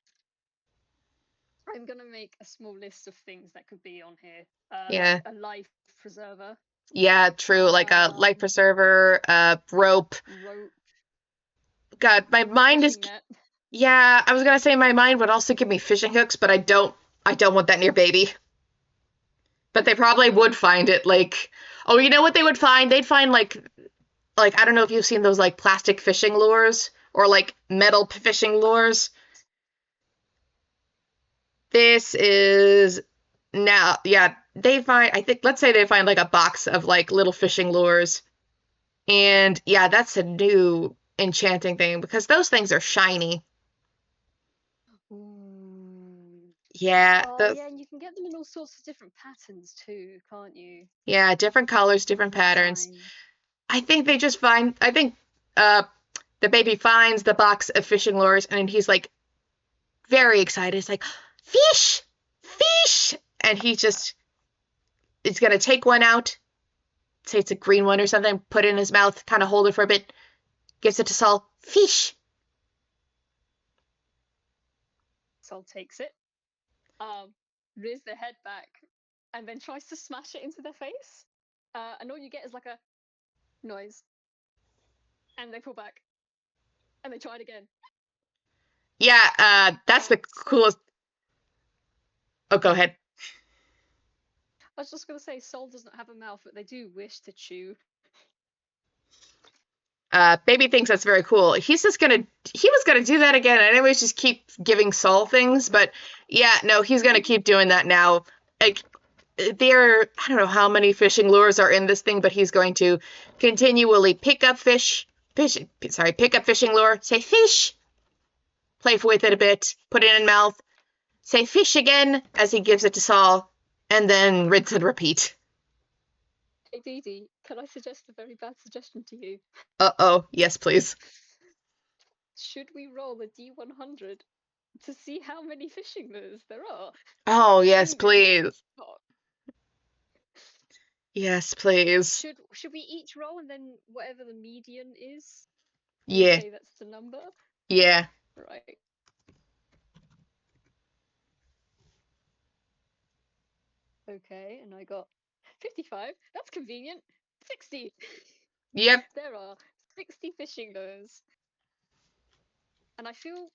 I'm gonna make a small list of things that could be on here, like yeah. a life preserver, Yeah, true. Like a life um, preserver, rope. rope, God, my mind is. fishing net. Yeah, I was gonna say my mind would also give me fishing hooks, but I don't want that near baby. But they probably would find it like, oh, you know what they would find? They'd find like I don't know if you've seen those like plastic fishing lures or like metal fishing lures. This is now, yeah, they find, I think, let's say they find like a box of like little fishing lures. And yeah, that's a new enchanting thing because those things are shiny. Ooh. Yeah, Oh the yeah, and you can get them in all sorts of different patterns too, can't you? yeah, different colors, different Different patterns. designs. I think uh the baby finds the box of fishing lures and he's like very excited. He's like, "Fish! Fish!" And he just is gonna take one out, say it's a green one or something, put it in his mouth, kind of hold it for a bit, gives it to Saul. Fish. Sol takes it, rears their head back, and then tries to smash it into their face. And all you get is like a noise, and they pull back, and they try it again. Yeah, that's the Sol coolest. Oh, go ahead. I was just gonna say, Sol doesn't have a mouth, but they do wish to chew. Baby thinks that's very cool. He was gonna do that again. I always just keep giving Saul things, but yeah, no, he's gonna keep doing that now. Like, I don't know how many fishing lures are in this thing, but he's going to continually pick up fishing lure, say fish, play with it a bit, put it in mouth, say fish again as he gives it to Saul, and then rinse and repeat. Hey DeeDee, can I suggest a very bad suggestion to you? Uh-oh, yes, please. Should we roll a D100 to see how many fishing lures there are? Oh, yes, Maybe. please. Oh, Yes, please. should we each roll and then whatever the median is, we'll Yeah, say that's the number? yeah. Right. Okay, and I got 55. That's convenient. 60. Yep. There are 60 fishing lures. And I feel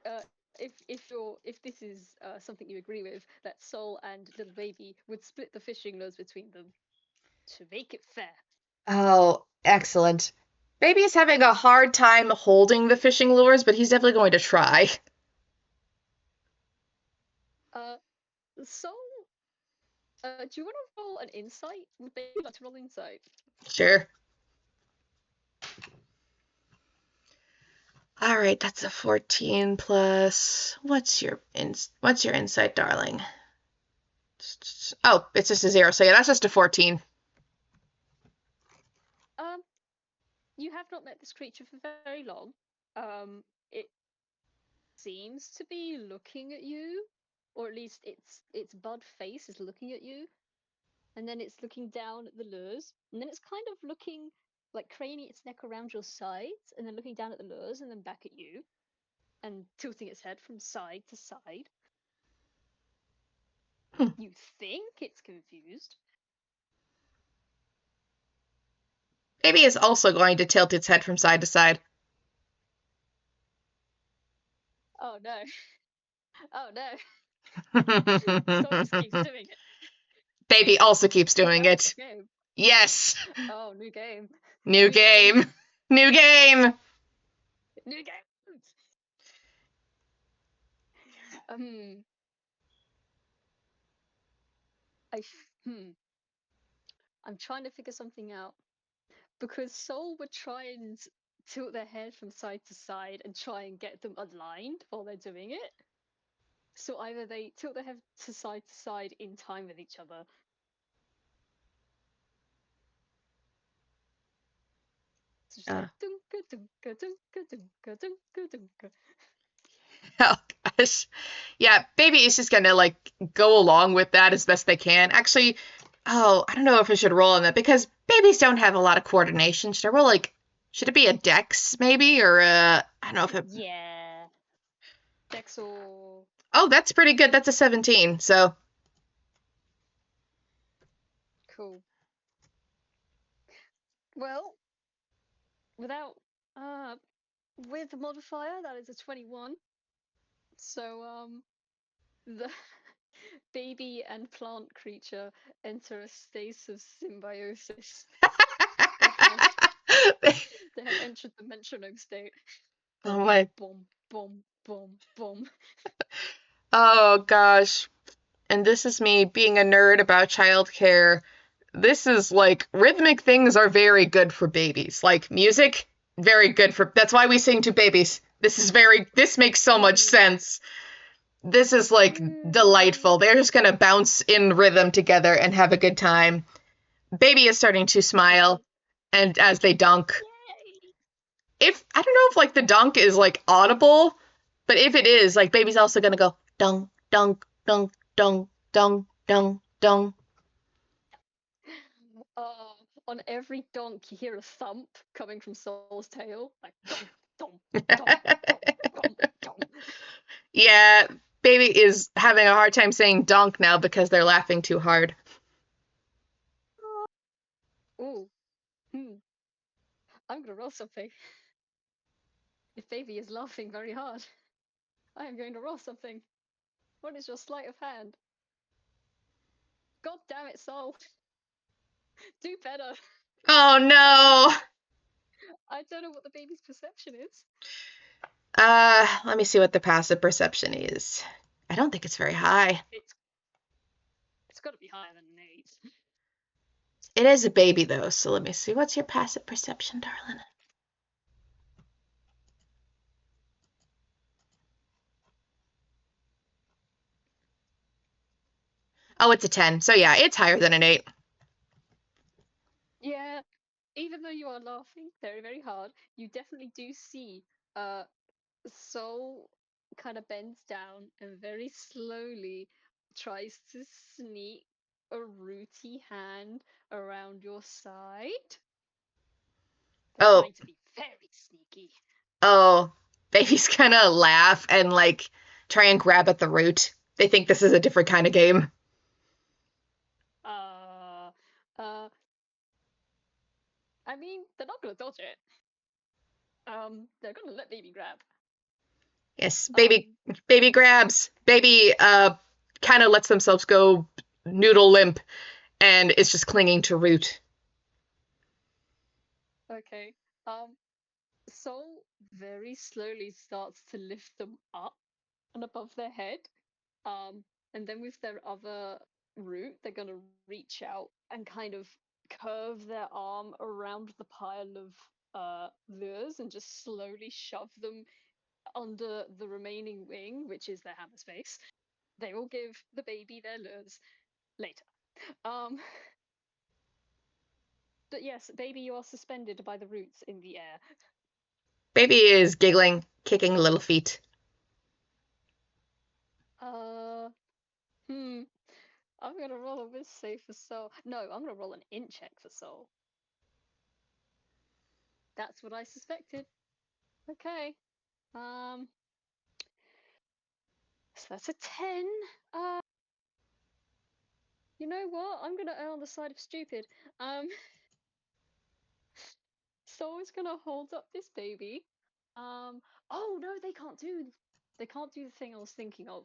uh, if this is something you agree with, that Soul and little baby would split the fishing lures between them to make it fair. Oh, excellent. Baby is having a hard time holding the fishing lures, but he's definitely going to try. Uh, Soul, do you want to roll an insight? Would they like to roll insight? Sure. All right, that's a 14 plus. What's your insight, darling? Oh, it's just a 0. So yeah, that's just a 14. Um, you have not met this creature for very long. It seems to be looking at you, or at least its bud face is looking at you, and then it's looking down at the lures, and then it's kind of looking like craning its neck around your sides, and then looking down at the lures, and then back at you, and tilting its head from side to side. Hmm. You think it's confused. Baby is also going to tilt its head from side to side. Oh no. Oh no. Soul just keeps doing it. Baby also keeps doing Oh, it. game. Yes. Oh, new game. New New game. game. New game. New game. Um, I I'm trying to figure something out because Soul would try and tilt their head from side to side and try and get them aligned while they're doing it. So either they tilt their head to side in time with each other. It's just Uh, like dunka dunka dunka dunka dunka dunka. oh gosh. Yeah, baby is just gonna like go along with that as best they can. Actually, oh, I don't know if I should roll on that because babies don't have a lot of coordination. Should I roll like should it be a dex maybe or I don't know if it Yeah. Dex or Oh, that's pretty good. That's a 17. So, cool. Well, without uh with the modifier that is a 21. So the baby and plant creature enter a state of symbiosis. They have they have entered the metronome state. oh Boom, my. boom, boom, boom, boom. Oh gosh. And this is me being a nerd about childcare. This is like rhythmic things are very good for babies. Like music, very good for that's why we sing to babies. This makes so much Mm. sense. This is like Mm. delightful. They're just gonna bounce in rhythm together and have a good time. Baby is starting to smile, Okay. and as they dunk, Yay! if I don't know if like the dunk is like audible, but if it is, like baby's also gonna go dunk dunk dunk dunk dunk dunk dunk. Uh, on every donk, you hear a thump coming from Soul's tail, like donk, donk, donk, donk, donk, donk. Yeah, baby is having a hard time saying dunk now because they're laughing too hard. Ooh, hmm. I'm gonna roll something. If baby is laughing very hard, I am going to roll something. What is your sleight of hand? God damn it, Soul. Do better. Oh no. I don't know what the baby's perception is. Let me see what the passive perception is. I don't think it's very high. It's got to be higher than an 8. It is a baby though, so let me see. What's your passive perception, darling? Oh, it's a 10. So yeah, it's higher than an 8. Yeah, even though you are laughing very, very hard, you definitely do see Soul kind of bends down and very slowly tries to sneak a rooty hand around your side. They're Oh, trying to be very sneaky. oh. Babies kind of laugh and like try and grab at the root. They think this is a different kind of game. Uh, uh, they're not gonna dodge it. They're gonna let baby grab. Yes, Um, baby grabs. Baby kind of lets themselves go noodle limp and is just clinging to Root. okay. Soul very slowly starts to lift them up and above their head. Um, and then with their other root, they're gonna reach out and kind of curve their arm around the pile of lures and just slowly shove them under the remaining wing, which is their hammer space. They will give the baby their lures later. Um, but yes, baby, you are suspended by the roots in the air. Baby is giggling, kicking little feet. Uh, hmm. I'm gonna roll a whiz save for soul. No, I'm gonna roll an int check for soul. That's what I suspected. Okay. Um, so that's a 10. Uh, you know what? I'm gonna err on the side of stupid. Um, Soul is gonna hold up this baby. Oh no, they can't do the thing I was thinking of.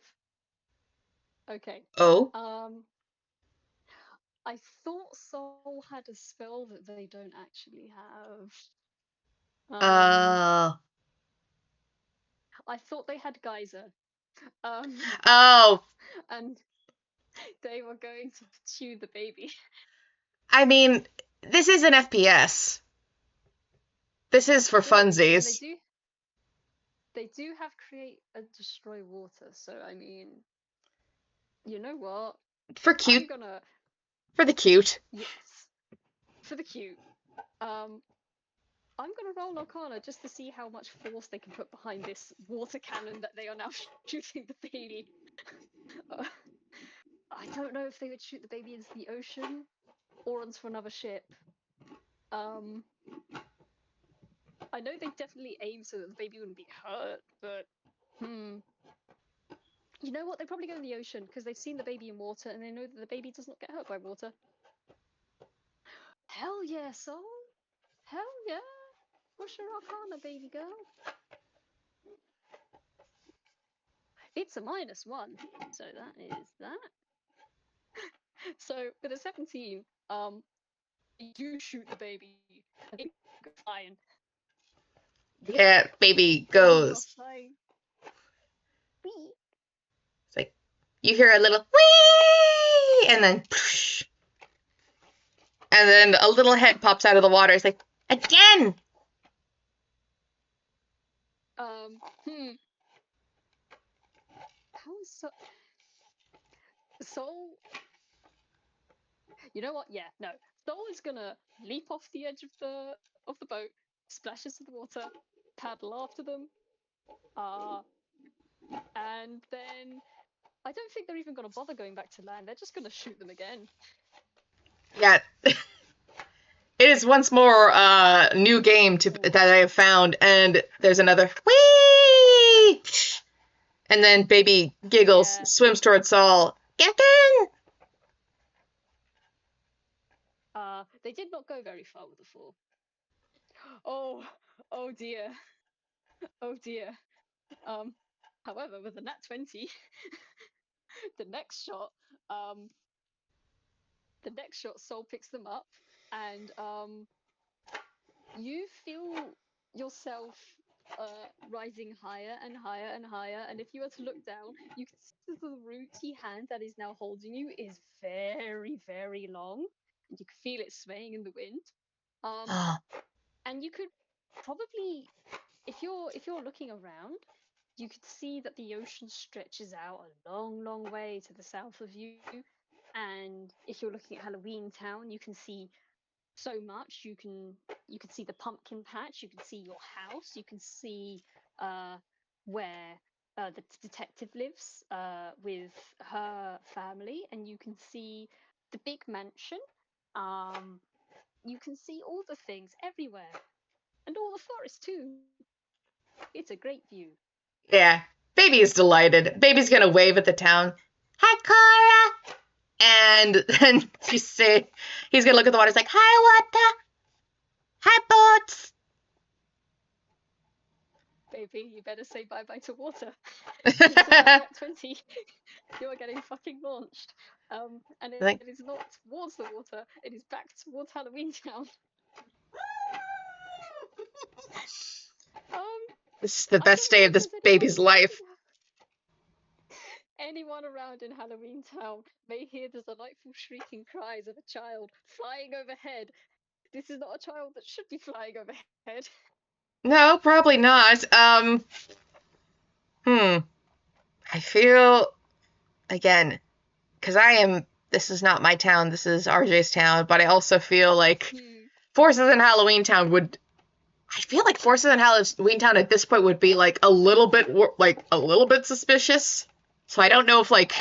Okay. Oh. Um, I thought Soul had a spell that they don't actually have. Um, Uh. I thought they had Geyser. Um, Oh. and they were going to chew the baby. I mean, this is an FPS. This is for True, and funsies. they do have create and destroy water. So I mean, you know what? For I'm cute. gonna For the cute. yes for the cute. Um, I'm gonna roll Arcana just to see how much force they can put behind this water cannon that they are now shooting the baby. uh, I don't know if they would shoot the baby into the ocean or onto another ship. Um, I know they definitely aim so that the baby wouldn't be hurt, but hmm. You know what? They probably go in the ocean because they've seen the baby in water and they know that the baby does not get hurt by water. Hell yeah, soul! Hell yeah! What's your Arcana, baby girl? It's a -1, so that is that. So with a 17, you do shoot the baby and it goes flying. Yeah, baby Baby goes goes. flying. Wee. It's like, you hear a little whee! And then, poosh, and then a little head pops out of the water. It's like, again! Hmm. How is Soul? You know what? Yeah, no. Soul is gonna leap off the edge of the boat, splashes to the water, paddle after them, uh, and then I don't think they're even gonna bother going back to land. They're just gonna shoot them again. Yeah. It is once more a new game that I have found, and there's another whee! And then baby giggles, Yeah. swims towards Saul. Captain! They did not go very far with the fall. Oh, oh dear, oh dear. Um, however, with the nat 20, the next shot, um, the next shot, Soul picks them up, and you feel yourself rising higher and higher and higher. And if you were to look down, you can see the rooty hand that is now holding you is very, very long, and you can feel it swaying in the wind. Um, Oh, and you could probably, if you're looking around, you could see that the ocean stretches out a long, long way to the south of you. And if you're looking at Halloween Town, you can see so much. You can see the pumpkin patch, you can see your house, you can see uh where the detective lives with her family, and you can see the big mansion. um you can see all the things everywhere, and all the forest too. It's a great view. yeah. Baby is delighted. Baby's gonna wave at the town. Hi, Cora! And then he's gonna look at the water. He's like, hi, water! Hi, boats! baby, you better say bye-bye to water. Because if you get 20, you are getting fucking launched. And it Like, is not towards the water, it is back towards Halloween Town. Um, this is the I best don't day know of if this there's baby's life. anyone around in Halloween Town may hear the delightful shrieking cries of a child flying overhead. This is not a child that should be flying overhead. No, probably not. I feel, again, because this is not my town, this is RJ's town, but I also feel like Forces in Halloween Town I feel like Forces in Halloween Town at this point would be like a little bit suspicious. So I don't know if like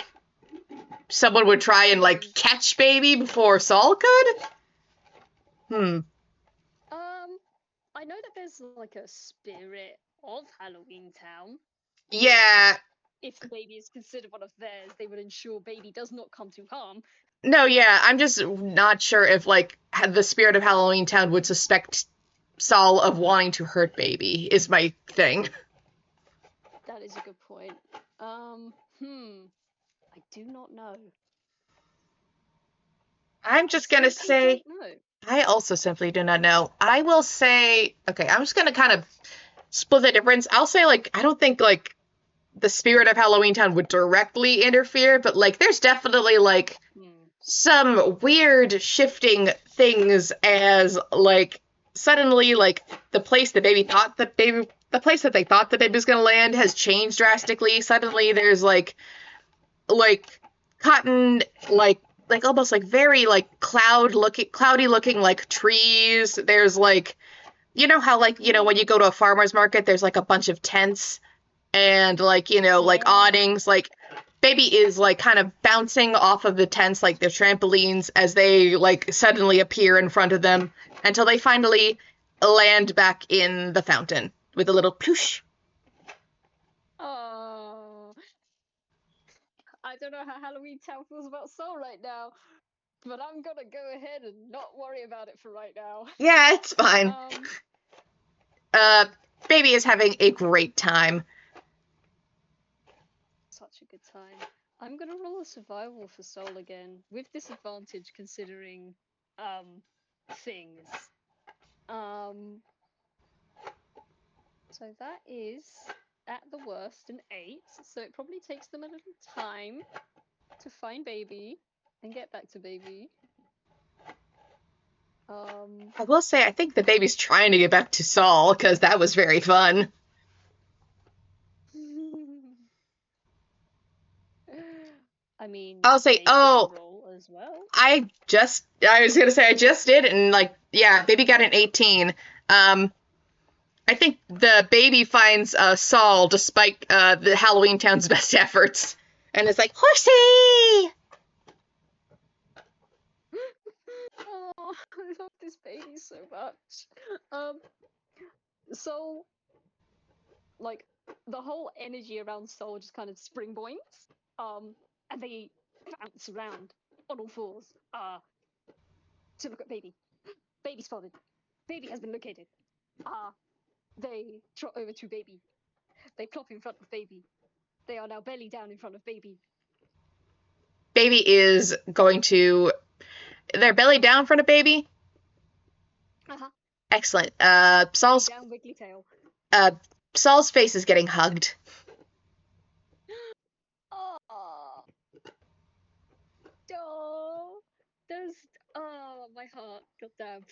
someone would try and like catch baby before Saul could. I know that there's like a spirit of Halloween Town. Yeah. If baby is considered one of theirs, they would ensure baby does not come to harm. No, yeah, I'm just not sure if like the spirit of Halloween Town would suspect Saul of wanting to hurt baby is my thing. That is a good point. I do not know. I'm just gonna say don't know. I also simply do not know. I will say, okay, I'm just gonna kind of split the difference. I'll say like I don't think like the spirit of Halloween Town would directly interfere, but like there's definitely like some weird shifting things as like suddenly like the place that the place that they thought the baby was gonna land has changed drastically. Suddenly there's like cotton like almost like very like cloudy looking like trees. There's like you know how like you know when you go to a farmer's market there's like a bunch of tents and like you know like awnings like baby is like kind of bouncing off of the tents like they're trampolines as they like suddenly appear in front of them until they finally land back in the fountain with a little ploosh. Oh, I don't know how Halloween Town feels about Soul right now, but I'm gonna go ahead and not worry about it for right now. Yeah, it's fine. Baby is having a great time. Such a good time. I'm gonna roll a survival for Soul again, with disadvantage considering things. So that is at the worst an 8, so it probably takes them a little time to find baby and get back to baby. I will say I think the baby's trying to get back to Saul because that was very fun. I mean, I'll say, roll as well. I was gonna say I just did, and like, yeah, baby got an 18. I think the baby finds Saul despite the Halloween Town's best efforts, and it's like, horsey! Oh, I love this baby so much. So, like, the whole energy around Soul just kind of springboinds, and they bounce around on all fours, to look at baby. Baby spotted. Baby has been located. They trot over to baby. They plop in front of baby. They are now belly down in front of baby. Baby is going to... They're belly down in front of baby? Uh-huh. Excellent. Saul's... Down, wiggly tail. Saul's face is getting hugged. Oh, there's... Oh, my heart. Goddamn.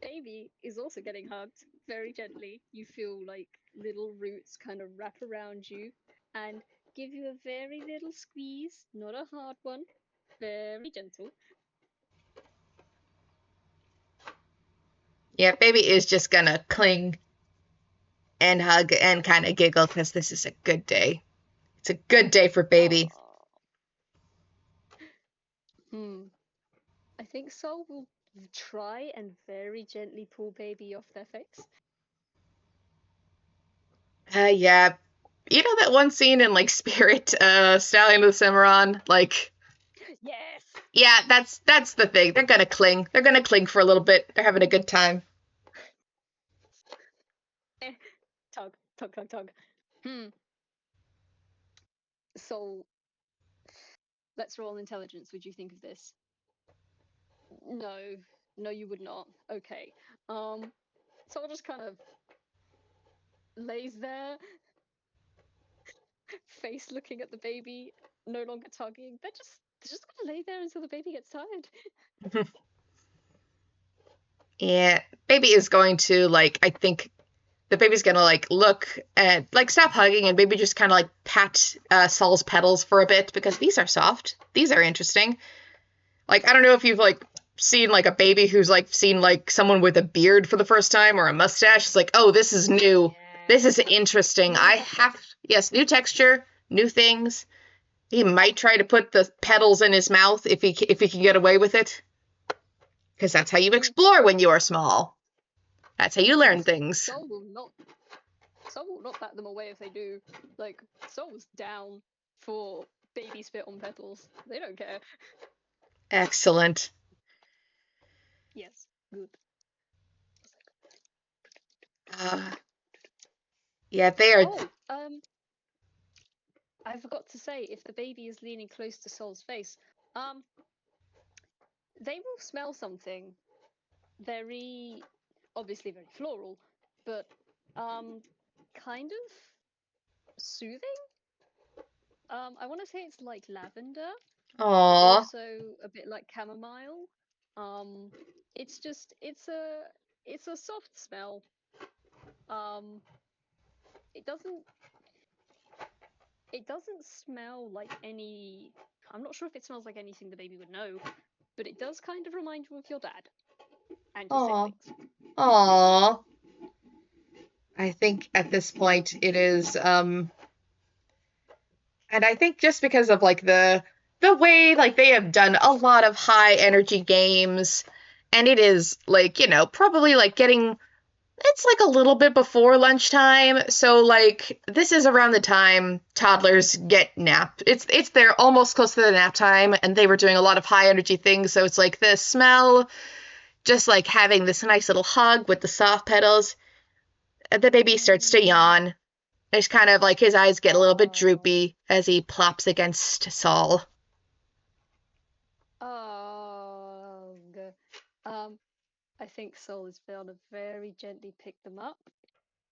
Baby is also getting hugged very gently. You feel like little roots kind of wrap around you and give you a very little squeeze, not a hard one, very gentle. Yeah, baby is just gonna cling and hug and kind of giggle because this is a good day. It's a good day for baby. I think Soul will try and very gently pull baby off their face. Yeah. You know that one scene in like Spirit, Stallion of the Cimarron? Like, yes. Yeah, that's the thing. They're gonna cling. They're gonna cling for a little bit. They're having a good time. Tug. Tug, tug, tug. Hmm. So let's roll intelligence. Would you think of this? No, no, you would not. Okay. So I'll just kind of lays there, face looking at the baby, no longer tugging. They're just gonna lay there until the baby gets tired. Yeah, baby is going to like I think the baby's gonna like look and like stop hugging and baby just kind of like pat Saul's petals for a bit because these are soft. These are interesting. Like I don't know if you've like seen like a baby who's like seen like someone with a beard for the first time or a mustache. It's like, oh, this is new. This is Yeah. interesting. New I texture. have yes, new texture, new things. He might try to put the petals in his mouth if he can get away with it, because that's how you Mm, explore when you are small. That's how you learn yes. things. Soul will not bat them away if they do. Like, Soul's down for baby spit on petals. They don't care. Excellent. Yes. Good. Uh, yeah, they are. Oh, I forgot to say, if the baby is leaning close to Soul's face, um, they will smell something very, obviously very floral, but kind of soothing. I want to say it's like lavender, but Aw. also a bit like chamomile. Um, it's just it's a soft smell. Um, it doesn't it doesn't smell like any. I'm not sure if it smells like anything the baby would know, but it does kind of remind you of your dad and your Aw. siblings. Aw. I think at this point it is and I think just because of like the way like they have done a lot of high energy games and it is like, probably like getting it's like a little bit before lunchtime, so like this is around the time toddlers get nap. It's they're almost close to the nap time and they were doing a lot of high energy things, so it's like the smell, just like having this nice little hug with the soft petals. The baby starts to Mm. yawn. There's kind of like his eyes get a little bit Oh, droopy as he plops against Saul. oh, um, I think Soul is gonna very gently pick them up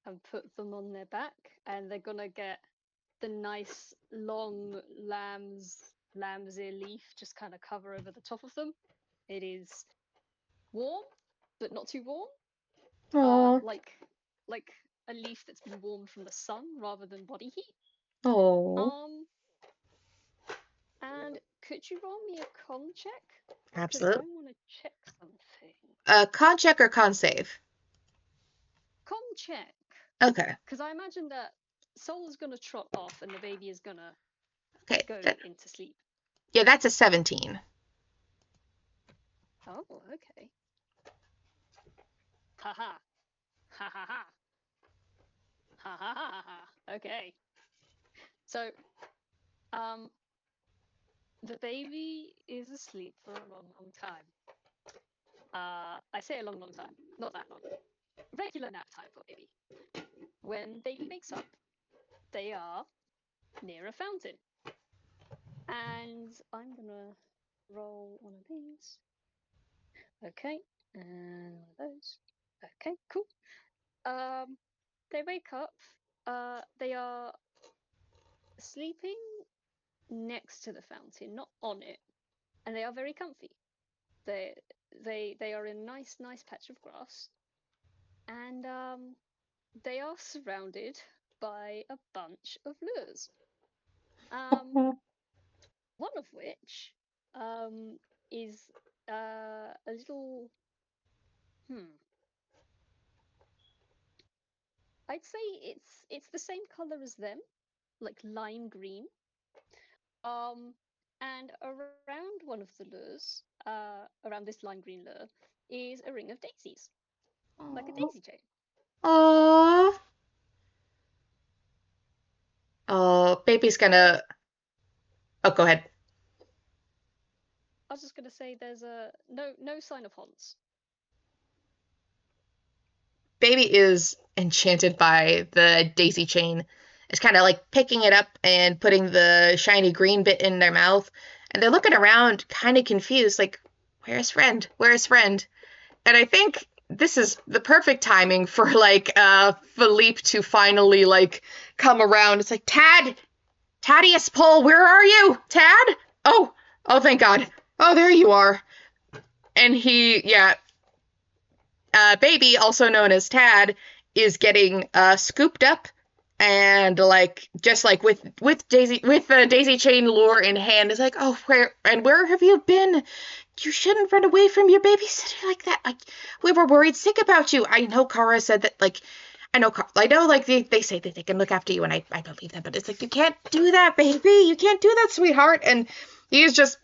and put them on their back, and they're gonna get the nice long lamb's ear leaf just kind of cover over the top of them. It is warm, but not too warm. Oh, Like a leaf that's been warmed from the sun rather than body heat. oh, Um, and could you roll me a con check? Because I absolutely. want to check something. Con check or con save? Con check. Okay, Because I imagine that Soul is gonna trot off and the baby is gonna okay. go into sleep. Yeah, that's a 17. Oh, okay. Ha ha. Ha ha ha. Ha ha ha ha. Okay. So, um, the baby is asleep for a long, long time. I say a long, long time, not that long. Regular nap time for baby. When baby wakes up, they are near a fountain. And I'm gonna roll one of these. Okay, and one of those. Okay, cool. Um, they wake up. They are sleeping next to the fountain, not on it, and they are very comfy. They they are in a nice patch of grass, and they are surrounded by a bunch of lures. Um, one of which is a little hmm. I'd say it's the same color as them, like lime green. Um, and around one of the lures, around this lime green lure, is a ring of daisies, like a Oh, daisy chain. oh, oh, baby's gonna. Oh, go ahead. I was just gonna say there's a no sign of haunts. baby is enchanted by the daisy chain. It's kind of like picking it up and putting the shiny green bit in their mouth. And they're looking around, kind of confused, like, where's friend? Where's friend? And I think this is the perfect timing for like Philippe to finally like come around. It's like, Thaddeus Pole, where are you? Tad? Oh, thank God. Oh, there you are. And baby, also known as Tad, is getting scooped up and like just like with Daisy with the daisy chain lure in hand is like, oh, where have you been? You shouldn't run away from your babysitter like that. Like, we were worried sick about you. I know Kara said that, like, I know, like, they say that they can look after you, and I believe that, but it's like, you can't do that, baby. You can't do that, sweetheart. And he's just,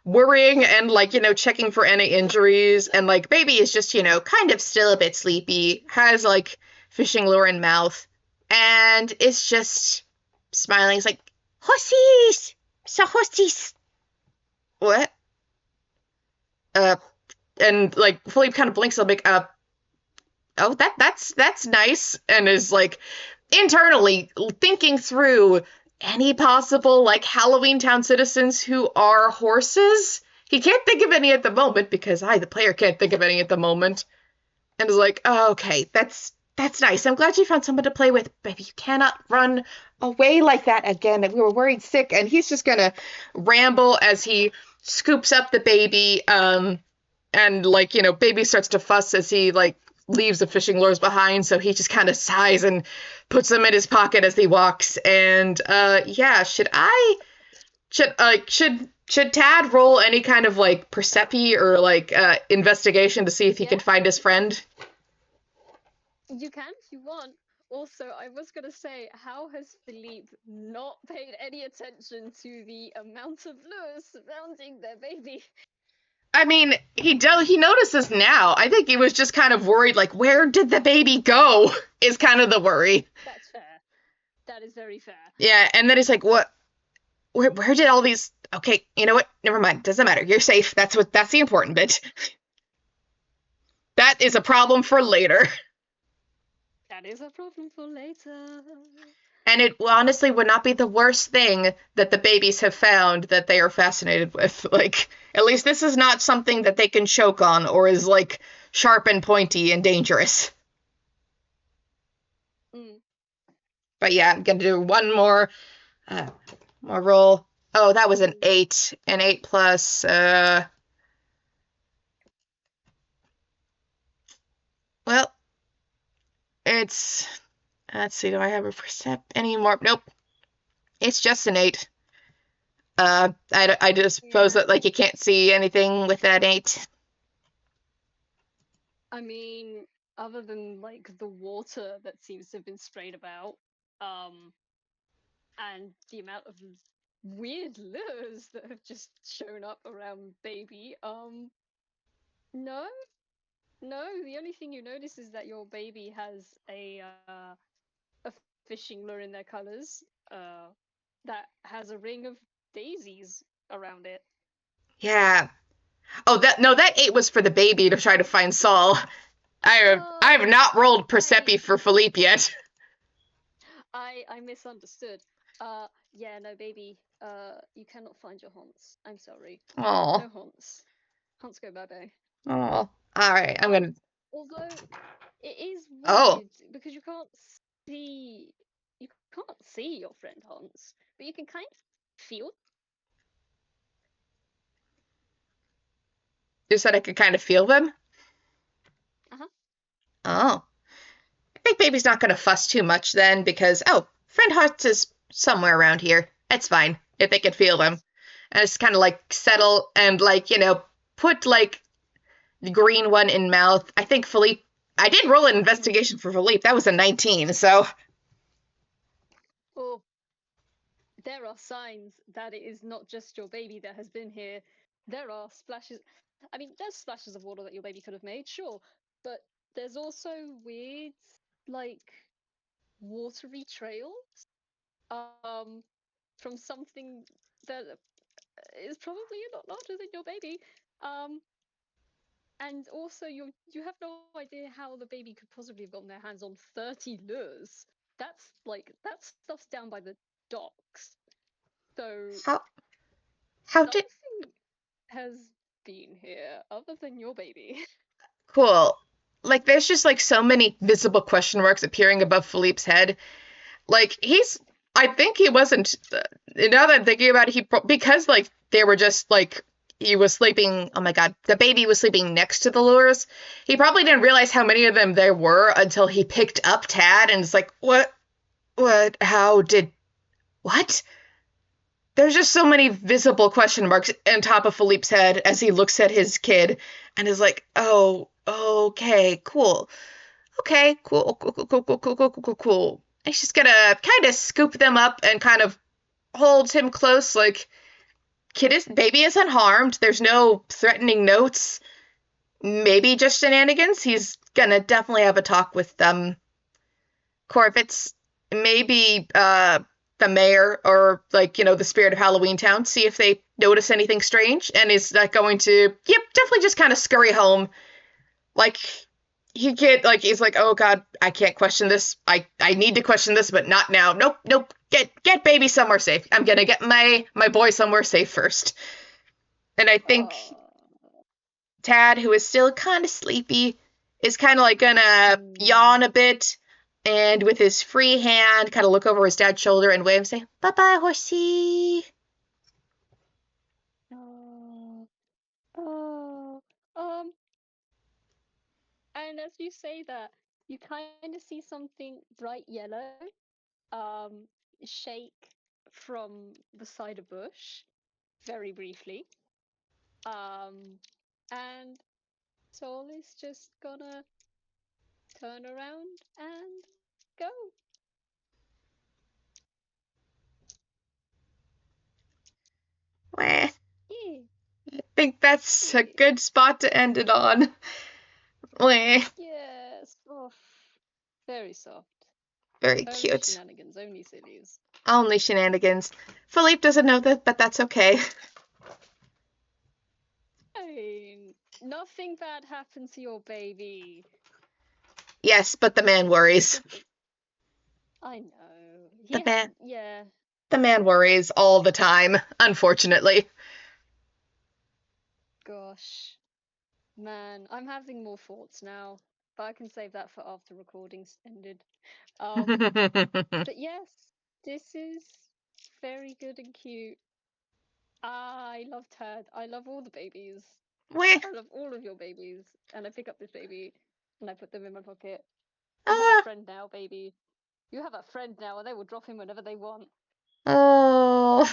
worrying and, like, checking for any injuries. And, like, baby is just, kind of still a bit sleepy, has, like, fishing lure in mouth, and is just smiling. He's like, horsies! So horsies! What? Uh, and like Philippe kind of blinks a bit. Oh, that's nice, and is like internally thinking through any possible like Halloween Town citizens who are horses. He can't think of any at the moment because I, the player, can't think of any at the moment, and is like, oh, okay, that's nice. I'm glad you found someone to play with, baby. You cannot run away like that again. We were worried sick, and he's just gonna ramble as he scoops up the baby. And like baby starts to fuss as he like leaves the fishing lures behind, so he just kind of sighs and puts them in his pocket as he walks. And yeah, should Tad roll any kind of like percepi or like investigation to see if he can find his friend? You can if you want. Also, I was gonna say, how has Philippe not paid any attention to the amount of lures surrounding their baby? I mean, he notices now. I think he was just kind of worried, like, where did the baby go? Is kind of the worry. That's fair. That is very fair. Yeah, and then he's like, what? Where did all these? Okay, you know what? Never mind. Doesn't matter. You're safe. That's the important bit. That is a problem for later. That is a problem for later. And it honestly would not be the worst thing that the babies have found that they are fascinated with. Like, at least this is not something that they can choke on or is like sharp and pointy and dangerous. Mm. But yeah, I'm gonna do one more roll. Oh, that was an 8. An 8 plus well, it's let's see, do I have a percept anymore? Nope. It's just an 8. I just suppose that like you can't see anything with that 8. I mean, other than like the water that seems to have been sprayed about, and the amount of weird lures that have just shown up around baby, no, no. The only thing you notice is that your baby has a fishing lure in their colors, that has a ring of daisies around it. Yeah. Oh, that 8 was for the baby to try to find Saul. I have not rolled Persepi for Philippe yet. I misunderstood. Yeah, no, baby. You cannot find your haunts. I'm sorry. Oh. No haunts. Haunts go bye bye. Oh. All right. I'm gonna. Although it is Oh. weird because see you can't see your friend haunts, but you can kind of feel. You said I could kind of feel them. Uh-huh. Oh. I think baby's not gonna fuss too much then because friend hearts is somewhere around here. It's fine if they can feel them. And it's kind of like settle and like put like the green one in mouth. I think Philippe. I did roll an investigation for Philippe. That was a 19. So. Oh, there are signs that it is not just your baby that has been here. There are splashes. I mean, there's splashes of water that your baby could have made, sure, but there's also weird, like, watery trails, um, from something that is probably a lot larger than your baby. Um, And also, you have no idea how the baby could possibly have gotten their hands on 30 lures. That's like that stuff's down by the docks. So How how did something has been here other than your baby. cool. Like there's just like so many visible question marks appearing above Philippe's head. Like he's I think he wasn't now that I'm thinking about it, because like they were just like he was sleeping, oh my god, the baby was sleeping next to the lures. He probably didn't realize how many of them there were until he picked up Tad and it's like, what, how did, what? There's just so many visible question marks on top of Philippe's head as he looks at his kid and is like, oh, okay, cool. Okay, cool, cool, cool, cool, cool, cool, cool, cool, cool. And she's gonna kind of scoop them up and kind of hold him close, like, baby isn't harmed. There's no threatening notes. Maybe just shenanigans. He's gonna definitely have a talk with Corvitz, maybe the mayor or like the spirit of Halloween Town, see if they notice anything strange, and is that going to definitely just kind of scurry home. Like he's like, oh god, I can't question this. I need to question this, but not now. Nope, nope. Get baby somewhere safe. I'm gonna get my boy somewhere safe first. And I think Tad, who is still kind of sleepy, is kind of like gonna yawn a bit and with his free hand kind of look over his dad's shoulder and wave and say, bye bye, horsey. Oh, oh, um, and as you say that, you kind of see something bright yellow, um, shake from beside a bush, very briefly. And Sol is just gonna turn around and go. Wah. Yeah, I think that's a yeah, good spot to end it on. Wah. yes. Oh, very soft. Very Only cute. shenanigans, only sillies. Only shenanigans. Philippe doesn't know that, but that's okay. I mean, nothing bad happened to your baby. Yes, but the man worries. I know. The man Yeah. the man worries all the time, unfortunately. Gosh, man, I'm having more thoughts now, but I can save that for after recording's ended. Um, but yes, this is very good and cute. I love Tad. I love all the babies. Wah. I love all of your babies. And I pick up this baby and I put them in my pocket. You have a Ah. friend now, baby. You have a friend now, and they will drop him whenever they want. Oh.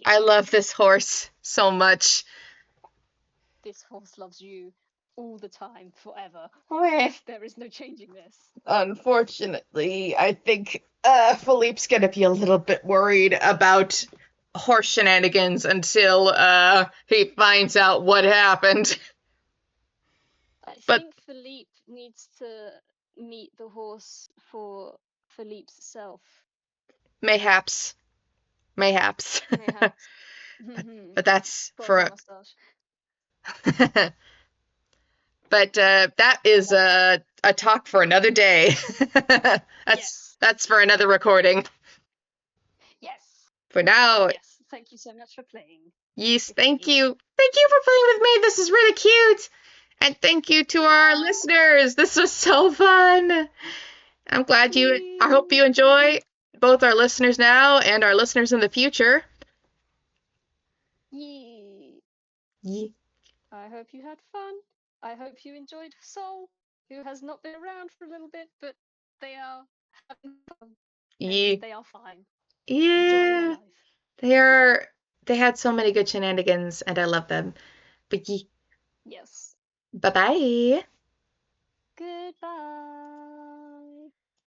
I love this horse so much. This horse loves you all the time, forever. Wah. There is no changing this. Unfortunately, I think Philippe's gonna be a little bit worried about horse shenanigans until he finds out what happened. I But think Philippe needs to meet the horse for Philippe's self. mayhaps, mayhaps. Mayhaps. but that's Got my for. mustache. but that is a talk for another day. that's Yes. that's for another recording. Yes. For now, Yes. Thank you so much for playing. yes, thank you. Thank you for playing with me. This is really cute. And thank you to our listeners. This was so fun. I'm glad I hope you enjoy both our listeners now and our listeners in the future. Yee. Yeah. I hope you had fun. I hope you enjoyed Sol, who has not been around for a little bit, but they are having fun Yeah. and they are fine. Enjoying their Yeah. life. They had so many good shenanigans and I love them. But Yes. bye bye. Goodbye.